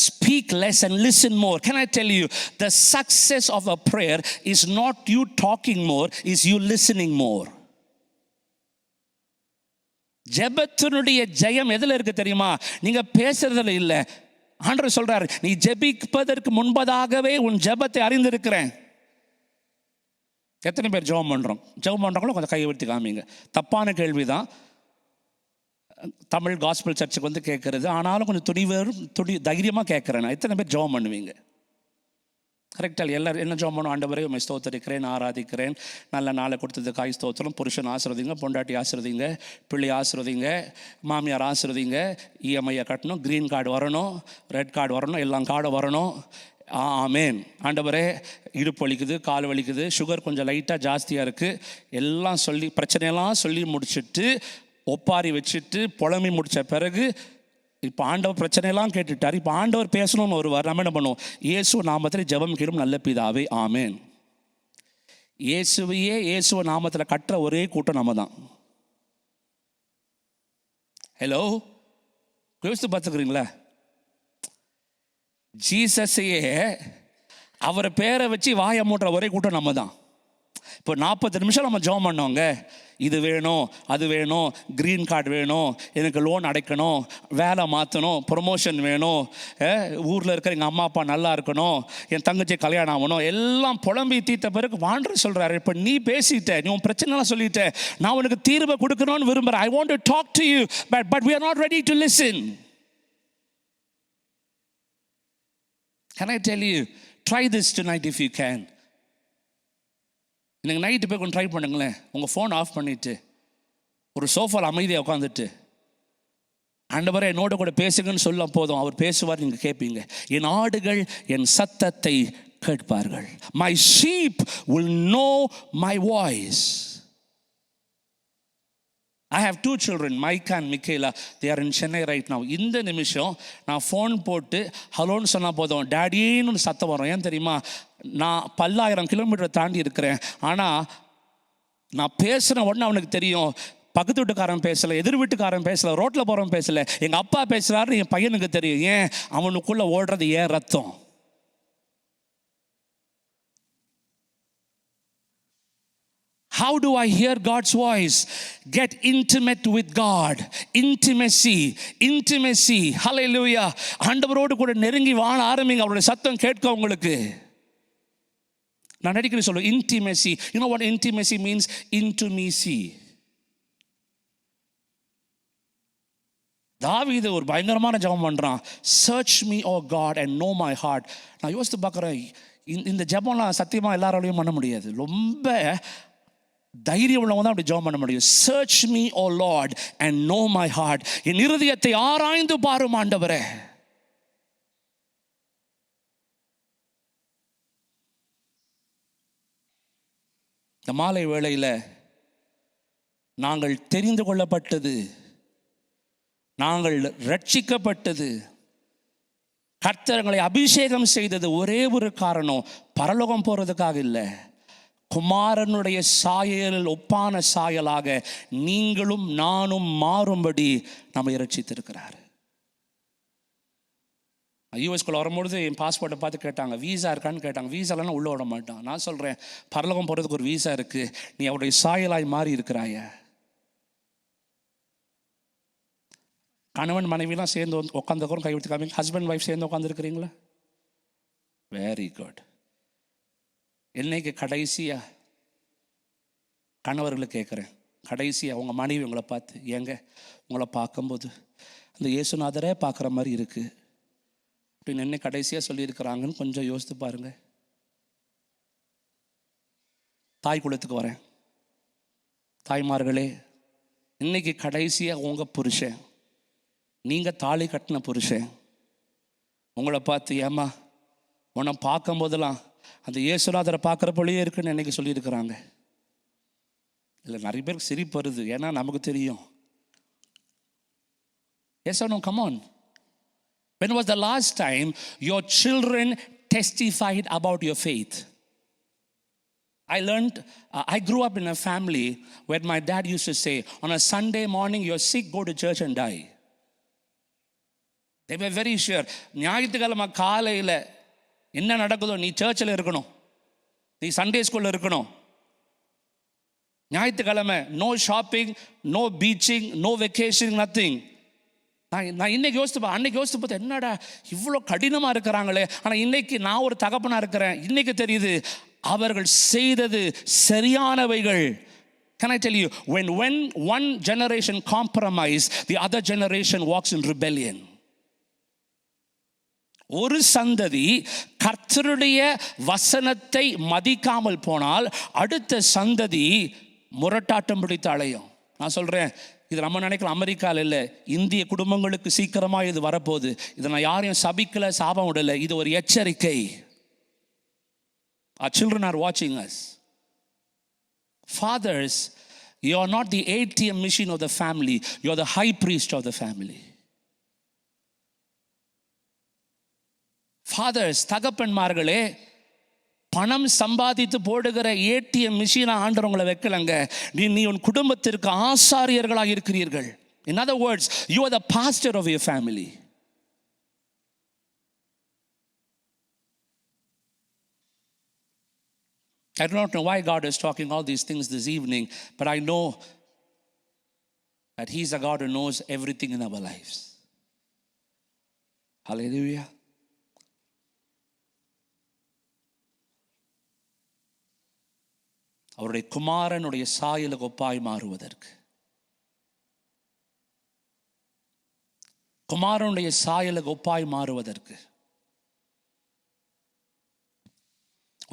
Speaker 1: speak less and listen more. Can I tell you, the success of a prayer is not you talking more, is you listening more. ஜெபத்தினுடைய ஜெயம் எதில் இருக்கு தெரியுமா? நீங்க பேசுறதுல இல்லை. ஆண்டவர் சொல்றாரு, நீ ஜெபிப்பதற்கு முன்பதாகவே உன் ஜெபத்தை அறிந்திருக்கிறேன். எத்தனை பேர் ஜெபம் பண்ணுறோம்? ஜெபம் பண்ணுறவங்களும் கொஞ்சம் கை உயர்த்தி காமிங்க. தப்பான கேள்வி தான் தமிழ் காஸ்பல் சர்ச்சுக்கு வந்து கேட்குறது. ஆனாலும் கொஞ்சம் தைரியமாக கேட்குறேன். நான் எத்தனை பேர் ஜெபம் பண்ணுவீங்க? கரெக்டாக எல்லோரும் என்ன ஜெபம் பண்ணுவோம்? ஆண்டவரே உம்மை ஸ்தோத்திரிக்கிறேன், ஆராதிக்கிறேன், நல்ல நாளை கொடுத்ததுக்காய் ஸ்தோத்திரம், புருஷன் ஆசிர்வதிங்க, பொண்டாட்டி ஆசிர்வதிங்க, பிள்ளை ஆசிர்வதிங்க, மாமியார் ஆசிர்வதிங்க, இஎம்ஐயை கட்டணும், க்ரீன் கார்டு வரணும், ரெட் கார்டு வரணும், எல்லாம் கார்டு வரணும். ஆமேன். ஆண்டவரே இடுப்பு வலிக்குது, கால் வலிக்குது, சுகர் கொஞ்சம் லைட்டாக ஜாஸ்தியாக இருக்குது, எல்லாம் சொல்லி பிரச்சனையெல்லாம் சொல்லி முடிச்சுட்டு ஒப்பாரி வச்சுட்டு புலம்பி முடித்த பிறகு இப்போ ஆண்டவர் பிரச்சனையெல்லாம் கேட்டுட்டார். இப்போ ஆண்டவர் பேசணும்னு வருவார். நம்ம என்ன பண்ணுவோம்? இயேசு நாமத்தில் ஜெபம் கேளும் நல்ல பிதாவே ஆமேன். இயேசுவ நாமத்தில் கட்டுற ஒரே கூட்டம் நம்ம தான். ஹலோ, யோசித்து பார்த்துக்கிறீங்களா? ஜீசஸையே அவரை பேரை வச்சு வாயை மூட்டுற ஒரே கூட்டம் நம்ம தான். இப்போ 40 நிமிஷம் நம்ம ஜெபம் பண்ணோங்க. இது வேணும், அது வேணும், க்ரீன் கார்டு வேணும், எனக்கு லோன் அடைக்கணும், வேலை மாற்றணும், ப்ரொமோஷன் வேணும், ஊரில் இருக்கிற எங்கள் அம்மா அப்பா நல்லா இருக்கணும், என் தங்கச்சி கல்யாணம் ஆகணும், எல்லாம் புலம்பி தீர்த்த பிறகு வாண்டர் சொல்கிறாரு, இப்போ நீ பேசிட்ட, நீ உன் பிரச்சனைலாம் சொல்லிட்ட, நான் உனக்கு தீர்வை கொடுக்கணும்னு விரும்புகிறேன். I want to talk to you but we are not ready to listen. Can I tell you, try this tonight if you can. நீங்கள் நைட்டு போய் கொஞ்சம் ட்ரை பண்ணுங்களேன். உங்கள் ஃபோன் ஆஃப் பண்ணிவிட்டு ஒரு சோஃபாவில் அமைதியாக உட்காந்துட்டு ஆண்டவரே என்னோட கூட பேசுங்கன்னு சொல்ல போதும், அவர் பேசுவார், நீங்கள் கேட்பீங்க. என் ஆடுகள் என் சத்தத்தை கேட்பார்கள். My sheep will know my voice. I have 2 children, Micah and Michaela. They are in Chennai right now. இந்த நிமிஷம் நான் ஃபோன் போட்டு ஹலோன்னு சொன்னால் போதும், டேடின்னு சத்தம் வரும். ஏன் தெரியுமா? நான் 10,000 கிலோமீட்டர் தாண்டி இருக்கிறேன். ஆனால் நான் பேசுகிற உடனே அவனுக்கு தெரியும், பக்கத்து வீட்டுக்காரன் பேசலை, எதிர் வீட்டுக்காரன் பேசலை, ரோட்டில் போகிறவன் பேசலை, எங்கள் அப்பா பேசுகிறாருன்னு என் பையனுக்கு தெரியும். ஏன்? அவனுக்குள்ளே ஓடுறது ஏன் ரத்தம். How do I hear God's voice? Get intimate with God. Intimacy. Hallelujah. ஆண்டவரோடு கூட நெருங்கி வாழ ஆரம்பிங்க. அவருடைய சத்தம் கேட்க உங்களுக்கு. நான் அடிக்கடி சொல்லுவேன் intimacy. You know what intimacy means? Intimacy. தாவீது ஒரு பயங்கரமான ஜெபம் பண்றான். Search me, O God, and know my heart. நான் யோசித்து பார்க்குறேன், இந்த ஜெபம்லாம் சத்தியமாக எல்லாராலையும் பண்ண முடியாது. ரொம்ப தைரியம் உள்ளவங்க தான் அப்படி ஜெபம் பண்ண முடியும். Search me, O Lord, and know my heart. என் இருதயத்தை ஆராய்ந்து பாரும் ஆண்டவரே. இந்த மாலை வேளையில் நாங்கள் தெரிந்து கொள்ளப்பட்டது, நாங்கள் ரட்சிக்கப்பட்டது, கர்த்தர்களை அபிஷேகம் செய்தது ஒரே ஒரு காரணம், பரலோகம் போறதுக்காக இல்லை, குமாரனுடைய சாயலில் ஒப்பான சாயலாக நீங்களும் நானும் மாறும்படி நம்மை ரட்சித்திருக்கிறார். யூஎஸ்குள்ள வரும்பொழுது என் பாஸ்போர்ட்டை பார்த்து கேட்டாங்க, வீசா இருக்கான்னு கேட்டாங்க. வீசாலாம் உள்ளே விட மாட்டான். நான் சொல்கிறேன், பரலோகம் போகிறதுக்கு ஒரு வீசா இருக்குது, நீ அவருடைய சாயலாய் மாறி இருக்கிறாய. கணவன் மனைவிலாம் சேர்ந்து உட்காந்துக்கிறோம், கைவிட்டு காமிங்க. ஹஸ்பண்ட் ஒய்ஃப் சேர்ந்து உட்காந்துருக்கிறீங்களா? Very good. என்னைக்கு கடைசியாக கணவர்களை கேட்குறேன், கடைசியாக உங்கள் மனைவி உங்களை பார்த்து, ஏங்க உங்களை பார்க்கும்போது அந்த இயேசுநாதரே பார்க்குற மாதிரி இருக்குது அப்படின்னு என்ன கடைசியாக சொல்லியிருக்கிறாங்கன்னு கொஞ்சம் யோசித்து பாருங்கள். தாய் குலத்துக்கு வரேன். தாய்மார்களே, இன்னைக்கு கடைசியாக உங்கள் புருஷன், நீங்கள் தாலி கட்டின புருஷன் உங்களை பார்த்து, ஏம்மா உன்னை பார்க்கும் போதெல்லாம் அந்த இயேசுநாதரை பார்க்குற போலயே இருக்குன்னு என்னைக்கு சொல்லியிருக்கிறாங்க. இல்லை, நிறைய பேருக்கு சிரிப்பு வருது, ஏன்னா நமக்கு தெரியும். Yes or no? Come on. When was the last time your children testified about your faith? I grew up in a family where my dad used to say, on a Sunday morning, you're sick, go to church and die. They were very sure. ஞாயிற்றுக்கிழமை காலையில் என்ன நடக்குதோ நீ சர்ச்சில் இருக்கணும், நீ சண்டே ஸ்கூலில் இருக்கணும். ஞாயிற்றுக்கிழமை no shopping, no beaching, no vacation, nothing. நான் இன்னைக்கு அன்னைக்கு யோசித்து பார்த்தேன், என்னடா இவ்வளோ கடினமாக இருக்கிறாங்களே. ஆனால் இன்னைக்கு நான் ஒரு தகப்பனாக இருக்கிறேன். இன்னைக்கு தெரியுது, அவர்கள் செய்தது சரியானவைகள். Can I tell you, when one generation compromise, the other generation walks in rebellion. ஒரு சந்ததி கர்த்தருடைய வசனத்தை மதிக்காமல் போனால் அடுத்த சந்ததி முரட்டாட்டம் பிடித்து அலையும். நான் சொல்றேன், இது நம்ம நினைக்கலாம் அமெரிக்காவில் இல்லை, இந்திய குடும்பங்களுக்கு சீக்கிரமாக இது வரப்போகுது. இதை நான் யாரையும் சபிக்கல, சாபம் விடலை, இது ஒரு எச்சரிக்கை. Our children are watching us. Fathers, you are not the ATM machine of the family, you are the high priest of the family. Fathers, தகப்பன்மார்களே, பணம் சம்பாதித்து போடுகிற ஏடிஎம் மிஷினா ஆண்டவங்களை வைக்கலங்க. நீ உன் குடும்பத்திற்கு ஆசாரியர்களாக இருக்கிறீர்கள். In other words, you are the pastor of your family. I do not know why God is talking all these things this evening, but I know that He is a God who knows everything in our lives. Hallelujah. அவருடைய குமாரனுடைய சாயலுக்கு ஒப்பாய் மாறுவதற்கு, குமாரனுடைய சாயலுக்கு ஒப்பாய் மாறுவதற்கு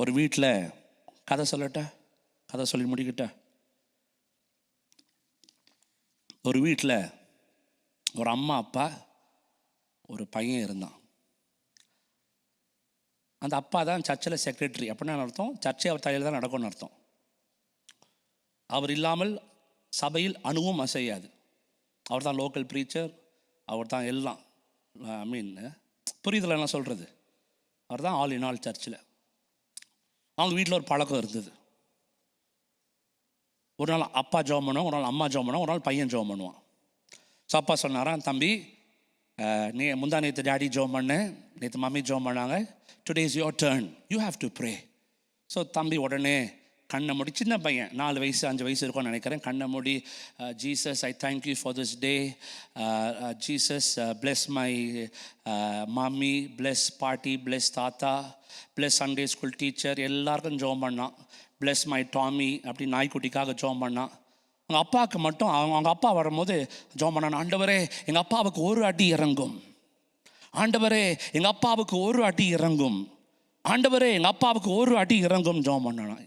Speaker 1: ஒரு வீட்டில் கதை சொல்லட்ட, கதை சொல்லி முடிக்கிட்ட. ஒரு வீட்டில் ஒரு அம்மா அப்பா ஒரு பையன் இருந்தான். அந்த அப்பா தான் சர்ச்சில் செக்ரட்டரி. அப்படின்னா அர்த்தம் சர்ச்சை அவர் தலையில் தான் நடக்கும்னு அர்த்தம். அவர் இல்லாமல் சபையில் அணுவும் அசையாது. அவர் தான் லோக்கல் ப்ரீச்சர், அவர் தான் எல்லாம். ஐ மீன் புரியுதில்ல என்ன சொல்கிறது? அவர் தான் ஆல் இன் ஆல் சர்ச்சில். அவங்க வீட்டில் ஒரு பழக்கம் இருந்தது. ஒரு நாள் அப்பா ஜெபம் பண்ணுவான், ஒரு நாள் அம்மா ஜெபம் பண்ணுவான், ஒரு நாள் பையன் ஜெபம் பண்ணுவான். ஸோ அப்பா சொன்னாரான், தம்பி நீ முந்தா நேற்று டேடி ஜெபம் பண்ணு, நேற்று மம்மி ஜெபம் பண்ணாங்க, today is your turn, you have to pray. So தம்பி உடனே கண்ணை மூடி, சின்ன பையன் 4 வயசு 5 வயசு இருக்கும்னு நினைக்கிறேன், கண்ணை மூடி, Jesus I thank you for this day, Jesus bless my mummy, bless பாட்டி, பிளெஸ் தாத்தா, பிளெஸ் சண்டே ஸ்கூல் டீச்சர், எல்லாருக்கும் ஜெபம் பண்ணான். பிளெஸ் மை டாமி அப்படி நாய்க்குட்டிக்காக ஜெபம் பண்ணான். அவங்க அப்பாவுக்கு மட்டும் அவங்க அப்பா வரும்போது ஜெபம் பண்ணான், ஆண்டவரே எங்கள் அப்பாவுக்கு ஒரு அடி இறங்கும், ஆண்டவரே எங்கள் அப்பாவுக்கு ஒரு அடி இறங்கும், ஆண்டவரே எங்கள் அப்பாவுக்கு ஒரு அடி இறங்கும் ஜெபம் பண்ணான்.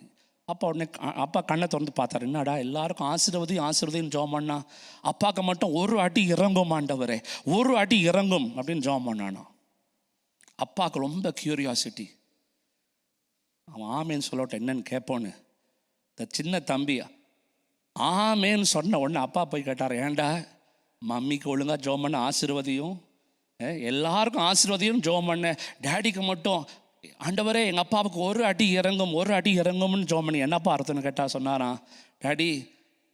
Speaker 1: அப்பா உடனே அப்பா கண்ணை திறந்து பார்த்தாரு, என்னடா எல்லாருக்கும் ஆசீர்வதியும் ஜெபம் பண்ணா, அப்பாவுக்கு மட்டும் ஒரு அடி இறங்கும் ஆண்டவரே, ஒரு அடி இறங்கும் அப்படின்னு ஜெபம் பண்ணானா. அப்பாவுக்கு ரொம்ப கியூரியாசிட்டி, அவன் ஆமேன்னு சொல்லட்டும் என்னன்னு கேட்போன்னு. இந்த சின்ன தம்பி ஆமேன்னு சொன்ன உடனே அப்பா போய் கேட்டார், ஏண்டா மம்மிக்கு ஒழுங்காக ஜெபம் பண்ண ஆசீர்வதியும், எல்லாருக்கும் ஆசீர்வதியும் ஜெபம் பண்ண, டேடிக்கு மட்டும் ஆண்டவரே எங்கள் அப்பாவுக்கு ஒரு அடி இறங்கும், ஒரு அடி இறங்கும்னு ஜெபம் பண்ணி என்னப்பா அர்த்தம்னு கேட்டால் சொன்னாரான், டேடி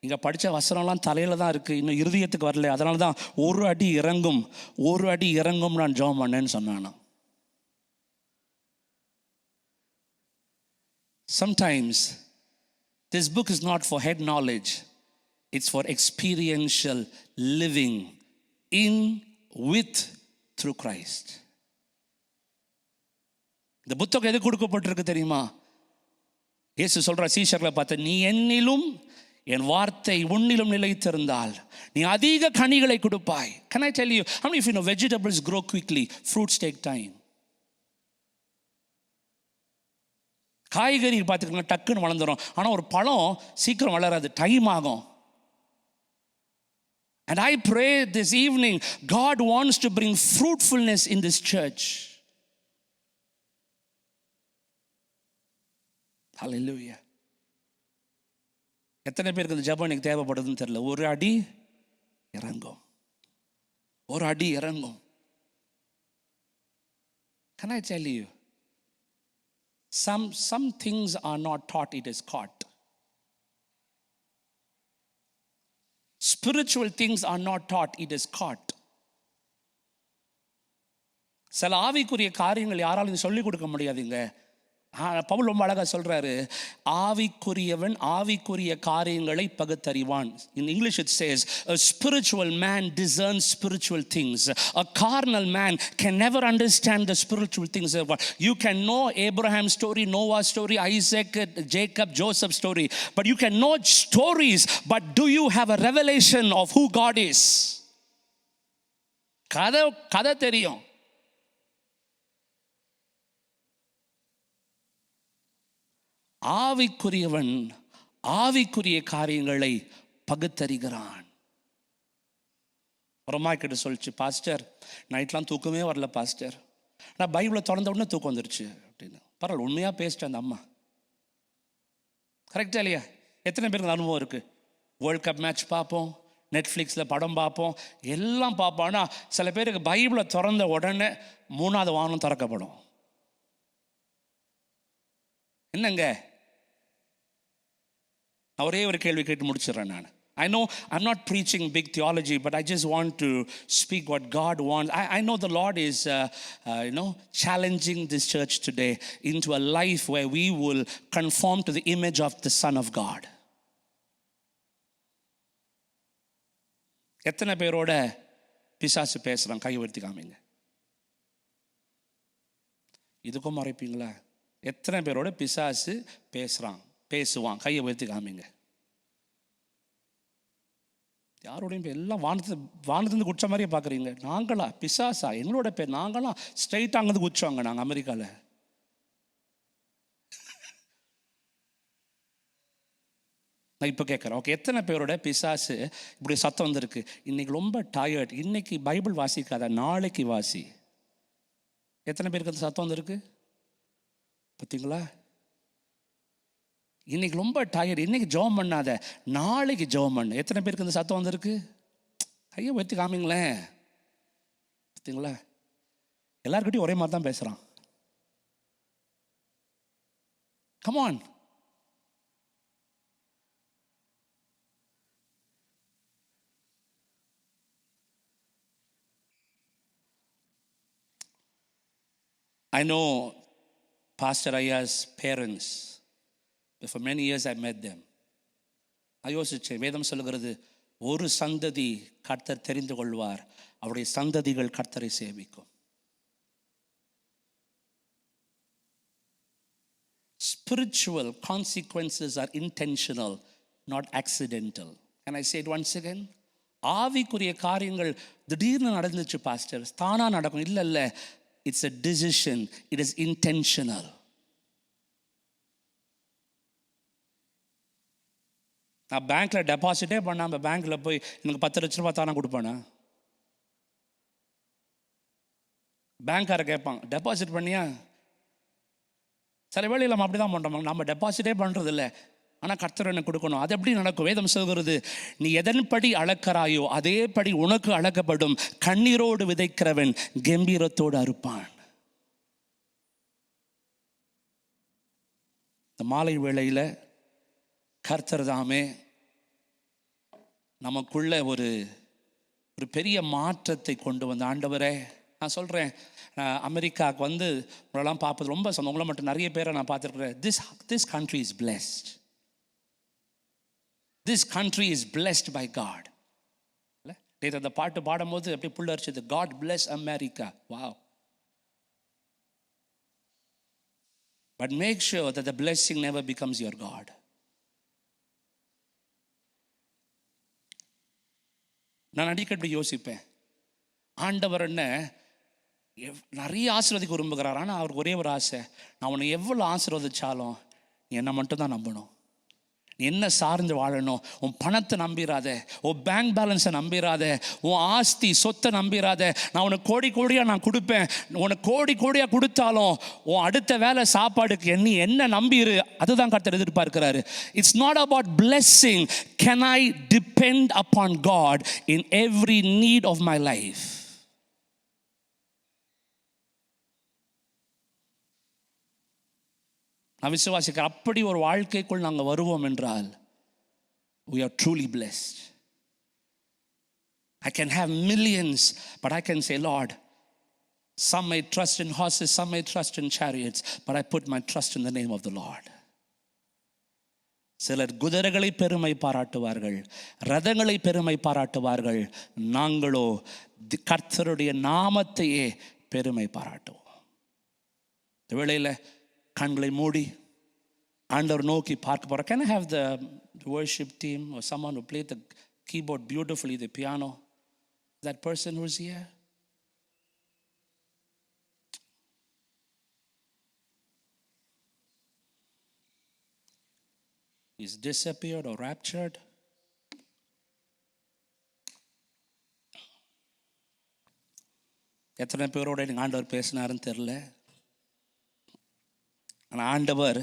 Speaker 1: இங்கே படித்த வசனம்லாம் தலையில் தான் இருக்குது, இன்னும் இருதயத்துக்கு வரல, அதனால தான் ஒரு அடி இறங்கும், ஒரு அடி இறங்கும் நான் ஜெபம் பண்ணேன்னு சொன்னானா. Sometimes this book is not for head knowledge, it's for experiential living in, with, through Christ. இந்த புத்தகம் எது கொடுக்கப்பட்டிருக்கு தெரியுமா? இயேசு சொல்ற சீஷர்களை பார்த்து, நீ என்னிலும் என் வார்த்தை உன்னிலும் நிலைத்திருந்தால் நீ அதிக கனிகளை கொடுப்பாய். Can I tell you, how many of you know vegetables grow quickly, fruits take time? காய்கறி பார்த்துக்கலாம் டக்குன்னு வளர்ந்துடும், ஆனால் ஒரு பழம் சீக்கிரம் வளராது, டைம் ஆகும். And I pray this evening, God wants to bring fruitfulness in this church. Hallelujah. எத்தனை பேருக்கு இந்த ஜெபம் எனக்கு தேவைப்படுதுன்னு தெரியல. ஒரு அடி இறங்கும், ஒரு அடி இறங்கும். Can I tell you, some things are not taught, it is caught. Spiritual things are not taught, it is caught. சில ஆவிக்குரிய காரியங்கள் யாராலும் சொல்லிக் கொடுக்க முடியாதுங்க, பவுல் ரொம்ப அழகா சொல்றாரு, ஆவிக்குரியவன் ஆவிக்குரிய காரியங்களை பகுத்தறிவான். In English it says, a spiritual man discerns spiritual things. A carnal man can never understand the spiritual things of God. You can know Abraham's story, Noah's story, Isaac, Jacob, Joseph's story, but you can know stories, but do you have a revelation of who God is? கதை தெரியும், ஆவிக்குரியவன் ஆவிக்குரிய காரியங்களை பகுத்தறிகிறான். அம்மா கிட்ட சொல்லிச்சு, பாஸ்டர் நைட்லாம் தூக்கமே வரல பாஸ்டர், நான் பைபிளை திறந்த உடனே தூக்கம் வந்துருச்சு அப்படின்னு. பரவாயில்ல, உண்மையாக பேசிட்டேன் அந்த அம்மா. கரெக்டா இல்லையா? எத்தனை பேருக்கு அனுபவம் இருக்குது? வேர்ல்ட் கப் மேட்ச் பார்ப்போம், நெட்ஃப்ளிக்ஸில் படம் பார்ப்போம், எல்லாம் பார்ப்போம். ஆனால் சில பேருக்கு பைபிளை திறந்த உடனே 3வது வானம் திறக்கப்படும். என்னங்க, ஒரே ஒரு கேள்வி கேட்டு முடிச்சிடறேன் நான். I know I'm not preaching big theology, but I just want to speak what God wants. I know the Lord is challenging this church today into a life where we will conform to the image of the Son of God. எத்தனை பேரோட பிசாசு பேசுறான்? கை உயர்த்தி காமிங்க. இதுக்கும் மறைப்பீங்களா? எத்தனை பேரோட பிசாசு பேசுவான்? கையை உயர்த்தி காமிங்க. யாரோடையும் எல்லாம் வானத்துலேருந்து குச்ச மாதிரியே பார்க்குறீங்க. நாங்களா பிசாசா? எங்களோட பேர் நாங்களாம் ஸ்ட்ரைட்டாக அங்கேருந்து குச்சோங்க. நாங்கள் அமெரிக்காவில். நான் இப்போ கேட்குறேன், ஓகே, எத்தனை பேரோட பிசாசு இப்படி சத்தம் வந்திருக்கு? இன்னைக்கு ரொம்ப டயர்ட், இன்னைக்கு பைபிள் வாசிக்காத, நாளைக்கு வாசி. எத்தனை பேருக்கு அந்த சத்தம் வந்திருக்கு பார்த்தீங்களா? இன்னைக்கு ரொம்ப டயர்டு, இன்னைக்கு ஜெபம் பண்ணாத, நாளைக்கு ஜெபம் பண்ணு. எத்தனை பேருக்கு இந்த சத்தம் வந்திருக்கு? கையை வைத்து காமிங்களேன். பார்த்தீங்களா? எல்லாருக்கிட்டையும் ஒரே மாதிரி தான் பேசுகிறான். Come on. I know Pastor Aya's parents. For many years I met them. I யோசிச்சேன், வேதம் சொல்லுகிறது, ஒரு சந்ததி கர்த்தர் தெரிந்து கொள்வார், அவருடைய சந்ததிகள் கர்த்தரை சேவிக்கும். Spiritual consequences are intentional, not accidental. Can I say it once again? ஆவிக்குரிய காரியங்கள் திடீர்னு நடந்துச்சு பாஸ்டர், தானா நடக்கும். இல்லை, it's a decision, it is intentional. நான் பேங்க்கில் டெபாசிட்டே பண்ணாமல் பேங்க்கில் போய் எனக்கு 10 லட்ச ரூபா தானே கொடுப்பானே? பேங்க்கார கேட்பான், டெபாசிட் பண்ணியா? சில வேளையில் நம்ம அப்படி தான் பண்ணுறோம், நம்ம டெபாசிட்டே பண்ணுறது இல்லை, ஆனால் கர்த்தர் எனக்கு கொடுக்கணும். அது எப்படி நடக்கும்? வேதம் சொல்கிறது, நீ எதன்படி அளக்கிறாயோ அதேபடி உனக்கு அளக்கப்படும். கண்ணீரோடு விதைக்கிறவன் கம்பீரத்தோடு அறுப்பான். இந்த மாலை வேளையில் கர்த்தர் தாமே நமக்குள்ள ஒரு பெரிய மாற்றத்தை கொண்டு வந்த ஆண்டவரே, நான் சொல்கிறேன், அமெரிக்காவுக்கு வந்து உங்களெல்லாம் பார்ப்பது ரொம்ப சொந்தம். உங்களை மட்டும் நிறைய பேரை நான் பார்த்துருக்குறேன். This country is blessed. This country is blessed by God. நேற்று அந்த பாட்டு பாடும்போது அப்படியே புள்ள அரிச்சது, God bless America. Wow. But make sure that the blessing never becomes your God. நான் அடிக்கடி யோசிப்பேன், ஆண்டவர் என்ன நிறைய ஆசீர்வதிக்க விரும்புகிறார். ஆனால் அவருக்கு ஒரே ஒரு ஆசை, நான் உன்னை எவ்வளோ ஆசீர்வதிச்சாலும் நீ என்னை மட்டும் தான் நம்பணும், நீ என்ன சார்ந்து வாழணும். உன் பணத்தை நம்பிராத, உன் பேங்க் பேலன்ஸை நம்பிராத, உன் ஆஸ்தி சொத்தை நம்பிராத. நான் உனக்கு கோடி கோடியாக நான் கொடுப்பேன், உனக்கு கோடி கோடியாக கொடுத்தாலும் உன் அடுத்த வேலை சாப்பாடுக்கு நீ என்ன நம்பிரு. அதுதான் கர்த்தர் எதிர்பார்க்கிறாரு. It's not about blessing. Can I depend upon God in every need of my life? நான் விசுவாசிக்கிறேன், அப்படி ஒரு வாழ்க்கைக்குள் நாங்கள் வருவோம் என்றால் we are truly blessed. I can have millions, but I can say, Lord, Some may trust in horses, some may trust in chariots, but I put my trust in the name of the Lord. சிலர் குதிரைகளை பெருமை பாராட்டுவார்கள், ரதங்களை பெருமை பாராட்டுவார்கள். நாங்களோ கர்த்தருடைய நாமத்தையே பெருமை பாராட்டுவோம். இந்த வேளையில் கண்களை மூடி ஆண்டவர் நோக்கி பார்க்க போகிறோம். Can I have the worship team or someone who played the keyboard beautifully, the piano? That person who's here? He's disappeared or raptured. எத்தனை பேரோட எனக்கு ஆண்டவர் பேசினாருன்னு தெரில. ஆனால் ஆண்டவர்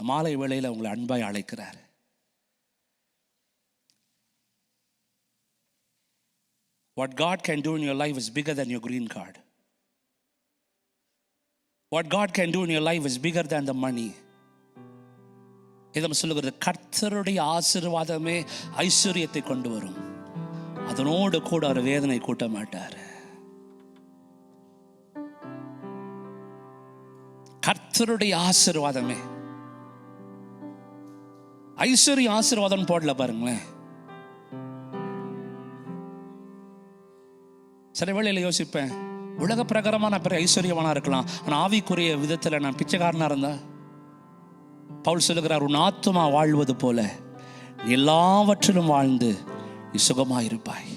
Speaker 1: மாலை வேளையில் உங்களை அன்பாய் அழைக்கிறார். What God can do in your life is bigger than your green card. What God can do in your life is bigger than the money. இதம் சொல்லுகிறது, கர்த்தருடைய ஆசீர்வாதமே ஐஸ்வர்யத்தை கொண்டு வரும். அதனோடு கூட அவர் வேதனை கூட்ட மாட்டார். கர்த்தருடைய ஆசீர்வாதமே. ஐஸ்வர்ய ஆசீர்வாதம் போடல பாருங்களேன். சில வேளையில் யோசிப்பேன், உலக பிரகாரமா நான் பெரிய ஐஸ்வர்யவானா இருக்கலாம், ஆனால் ஆவிக்குரிய விதத்தில் நான் பிச்சைக்காரனா இருந்தா. பவுல் சொல்லுகிறார், உன் ஆத்துமா வாழ்வது போல எல்லாவற்றிலும் வாழ்ந்து நீ சுகமாயிருப்பாய்.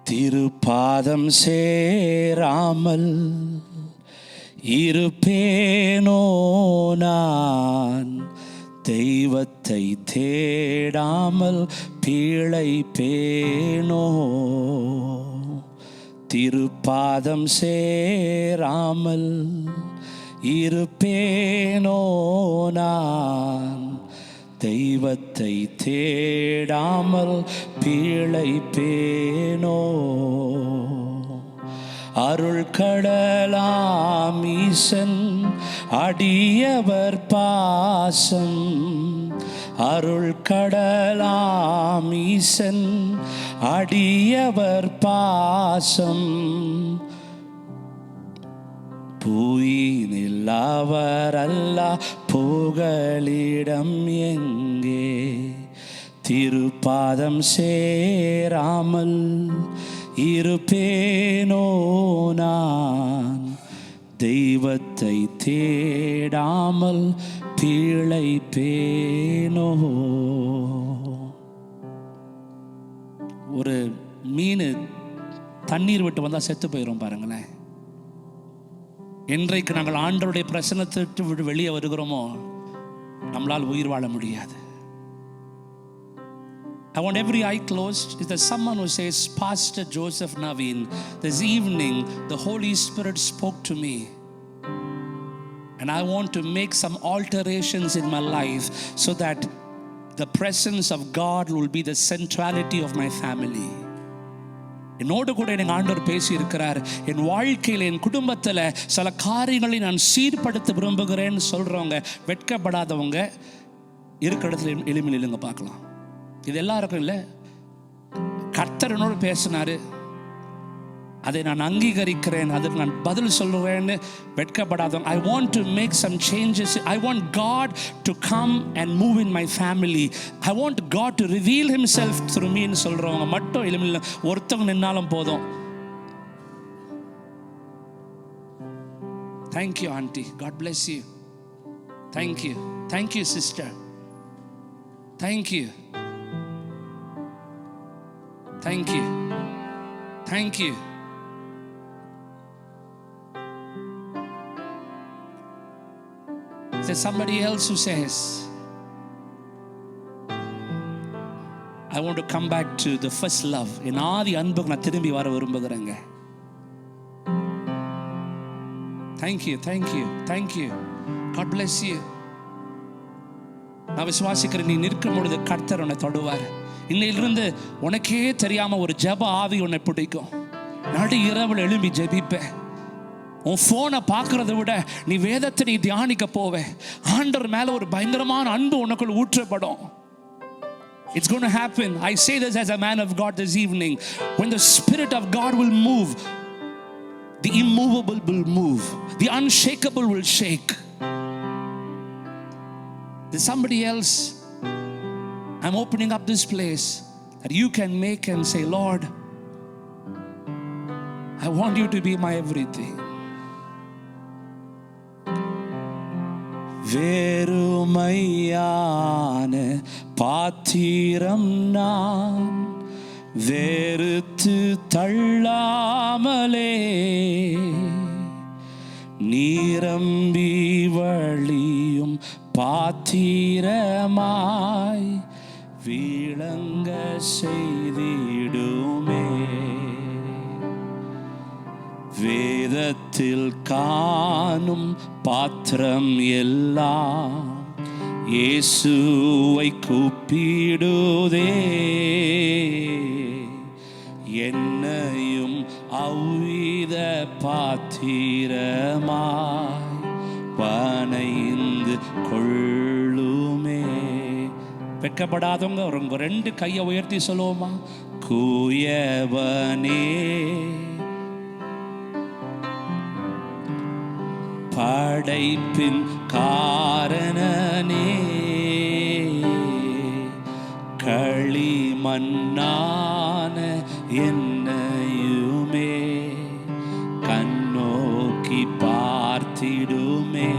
Speaker 1: திருப்பாதம் சேராமல் இருப்பேனோ நான், தெய்வத்தை தேடாமல் பிழைப்பேனோ. திருப்பாதம் சேராமல் இருப்பேனோ நான், தெய்வத்தை தேடாமல் பிழைப்பேனோ. அருள் கடலாம் ஈசன் அடியவர் பாசம், அருள் கடலாம் ஈசன் அடியவர் பாசம். பூயினில் அவர் அல்லா புகலிடம் எங்கே, திருப்பாதம் சேராமல் இருப்பேனோ நான், தெய்வத்தை தேடாமல் பிழைப்பேனோ. ஒரு மீன் தண்ணீர் விட்டு வந்தால் செத்து போயிடும் பாருங்களேன். என்றைக்கு நாங்கள் ஆண்டவருடைய பிரசன்னத்தை விட்டு வெளியே வருகிறோமோ நம்மளால் உயிர் வாழ முடியாது. I want every eye closed. Is there someone who says, Pastor Joseph Naveen, this evening the Holy Spirit spoke to me and I want to make some alterations in my life so that the presence of God will be the centrality of my family. என்னோடு கூட எனக்கு ஆண்டவர் பேசி இருக்கிறார். என் வாழ்க்கையில் என் குடும்பத்தில் சில காரியங்களை நான் சீர்படுத்த விரும்புகிறேன்னு சொல்றவங்க, வெட்கப்படாதவங்க இருக்கிற இடத்துல எளிமையில் இல்லைங்க பார்க்கலாம். இது எல்லாருக்கும் இல்லை. கர்த்தர் என்னோடு பேசினாரு, அதை நான் அங்கீகரிக்கிறேன், அதற்கு நான் பதில் சொல்லுவேன்னு வெட்கப்படாதவங்க. I want to make some changes. I want God to come and move in my family. I want God to reveal himself through me ன்னு சொல்றவங்க மட்டும் எளிமையில் ஒருத்தவங்க நின்னாலும் போதும். Thank you auntie. God bless you. Thank you. Thank you sister. Thank you. Thank you. Thank you. There's somebody else who says, I want to come back to the first love. என் ஆதி அன்புக்கு நான் திரும்பி வர விரும்புகிறேங்க. Thank you. Thank you. Thank you. God bless you. நான் விசுவாசிக்கிறேன், நீ நிற்கும் பொழுது கர்த்தர் உன்னை தொடுவார். இன்னையிலிருந்து உனக்கே தெரியாம ஒரு ஜெப ஆவி உன்னை பிடிக்கும். நடு இரவில் எழும்பி ஜெபிப்பேன். உன் ஃபோனை பார்க்கறத விட நீ வேதத்தை நீ தியானிக்க போவே, ஆண்டவர் மேல ஒரு பயங்கரமான அன்பு உனக்குள் ஊற்றப்படும். It's going to happen. I say this as a man of God this evening. When the Spirit of God will move, the immovable will move, the unshakable will shake. There's somebody else. I'm opening up this place that you can make and say, Lord, I want you to be my everything. வேறுமையான பாத்திரம் நான் வெறுத்து தள்ளாமலே, நீரம்பி வழியும் பாத்திரமாய் விளங்க செய்திடுமே. வேதத்தில் காணும் பாத்திரம் எல்லாம் இயேசுவை கூப்பிடுதே, என்னையும் அவ்வித பாத்திரமாய் வனைந்து கொள்ளுமே. வெட்கப்படாதவங்க உங்க 2 கையை உயர்த்தி சொல்லுவோமா? கூயவனே படைப்பின் காரணனே, களிமண்ணான என்னையுமே கண்ணோக்கி பார்த்திடுமே.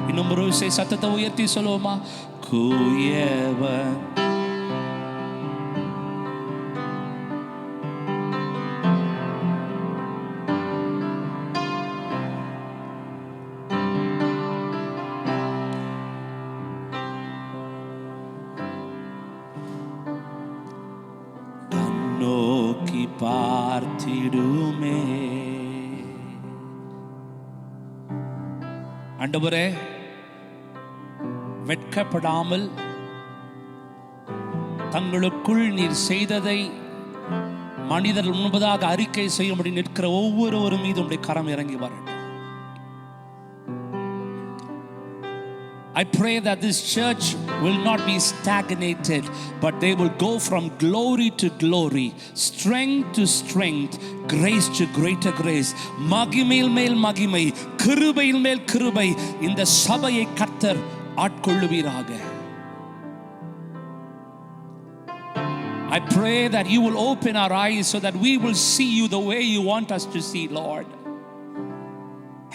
Speaker 1: இன்னும் ஒரு விஷயம் சத்தத்தை உயர்த்தி சொல்லுவோமா? கூயவன் நோக்கி பார்த்திடுமே. ஆண்டவரே, வெட்கப்படாமல் தங்களுக்குள் நீர் செய்ததை மனிதர்கள் முன்பதாக அறிக்கை செய்யும்படி நிற்கிற ஒவ்வொருவரும் மீது உம்முடைய கரம் இறங்கி வரட்டும். I pray that this church will not be stagnated, but they will go from glory to glory, strength to strength, grace to greater grace, மகிமையில் மேல் மகிமை, கிருபையில் மேல் கிருபை. இந்த சபையை கர்த்தர் ஆட்கொள்ளுவீராக. I pray that you will open our eyes so that we will see you the way you want us to see, Lord.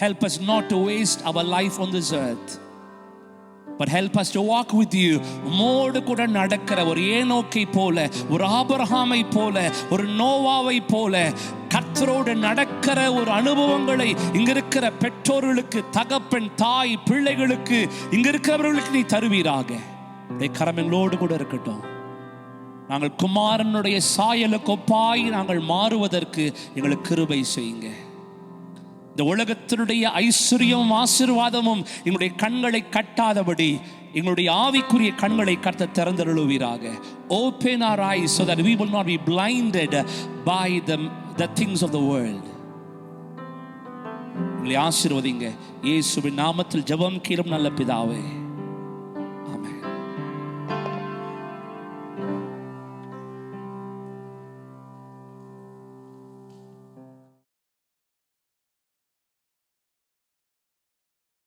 Speaker 1: Help us not to waste our life on this earth, but help us to walk with you. உம்மோடு கூட நடக்கிற ஒரு ஏனோக்கை போல, ஒரு ஆபிரகாமை போல, ஒரு நோவாவை போல கர்த்தரோடு நடக்கிற ஒரு அனுபவங்களை இங்க இருக்கிற பெற்றோர்களுக்கு, தகப்பன் தாய் பிள்ளைகளுக்கு, இங்க இருக்கிறவர்களுக்கு நீ தருவீராக. கரம் எங்களோடு கூட இருக்கட்டும். நாங்கள் குமாரனுடைய சாயலுக்கு ஒப்பாய் நாங்கள் மாறுவதற்கு எங்களுக்கு கிருபை செய்யுங்க. இந்த உலகத்தினுடைய ஐஸ்வர்யமும் ஆசீர்வாதமும் எங்களுடைய கண்களை கட்டாதபடி எங்களுடைய ஆவிக்குரிய கண்களை கர்த்தர் திறந்தருளுவீராக. Open our eyes so that we will not be blinded by the things of the world. எங்களை ஆசீர்வதிங்க. இயேசுவின் நாமத்தில் ஜெபம் கேளும் நல்ல பிதாவே.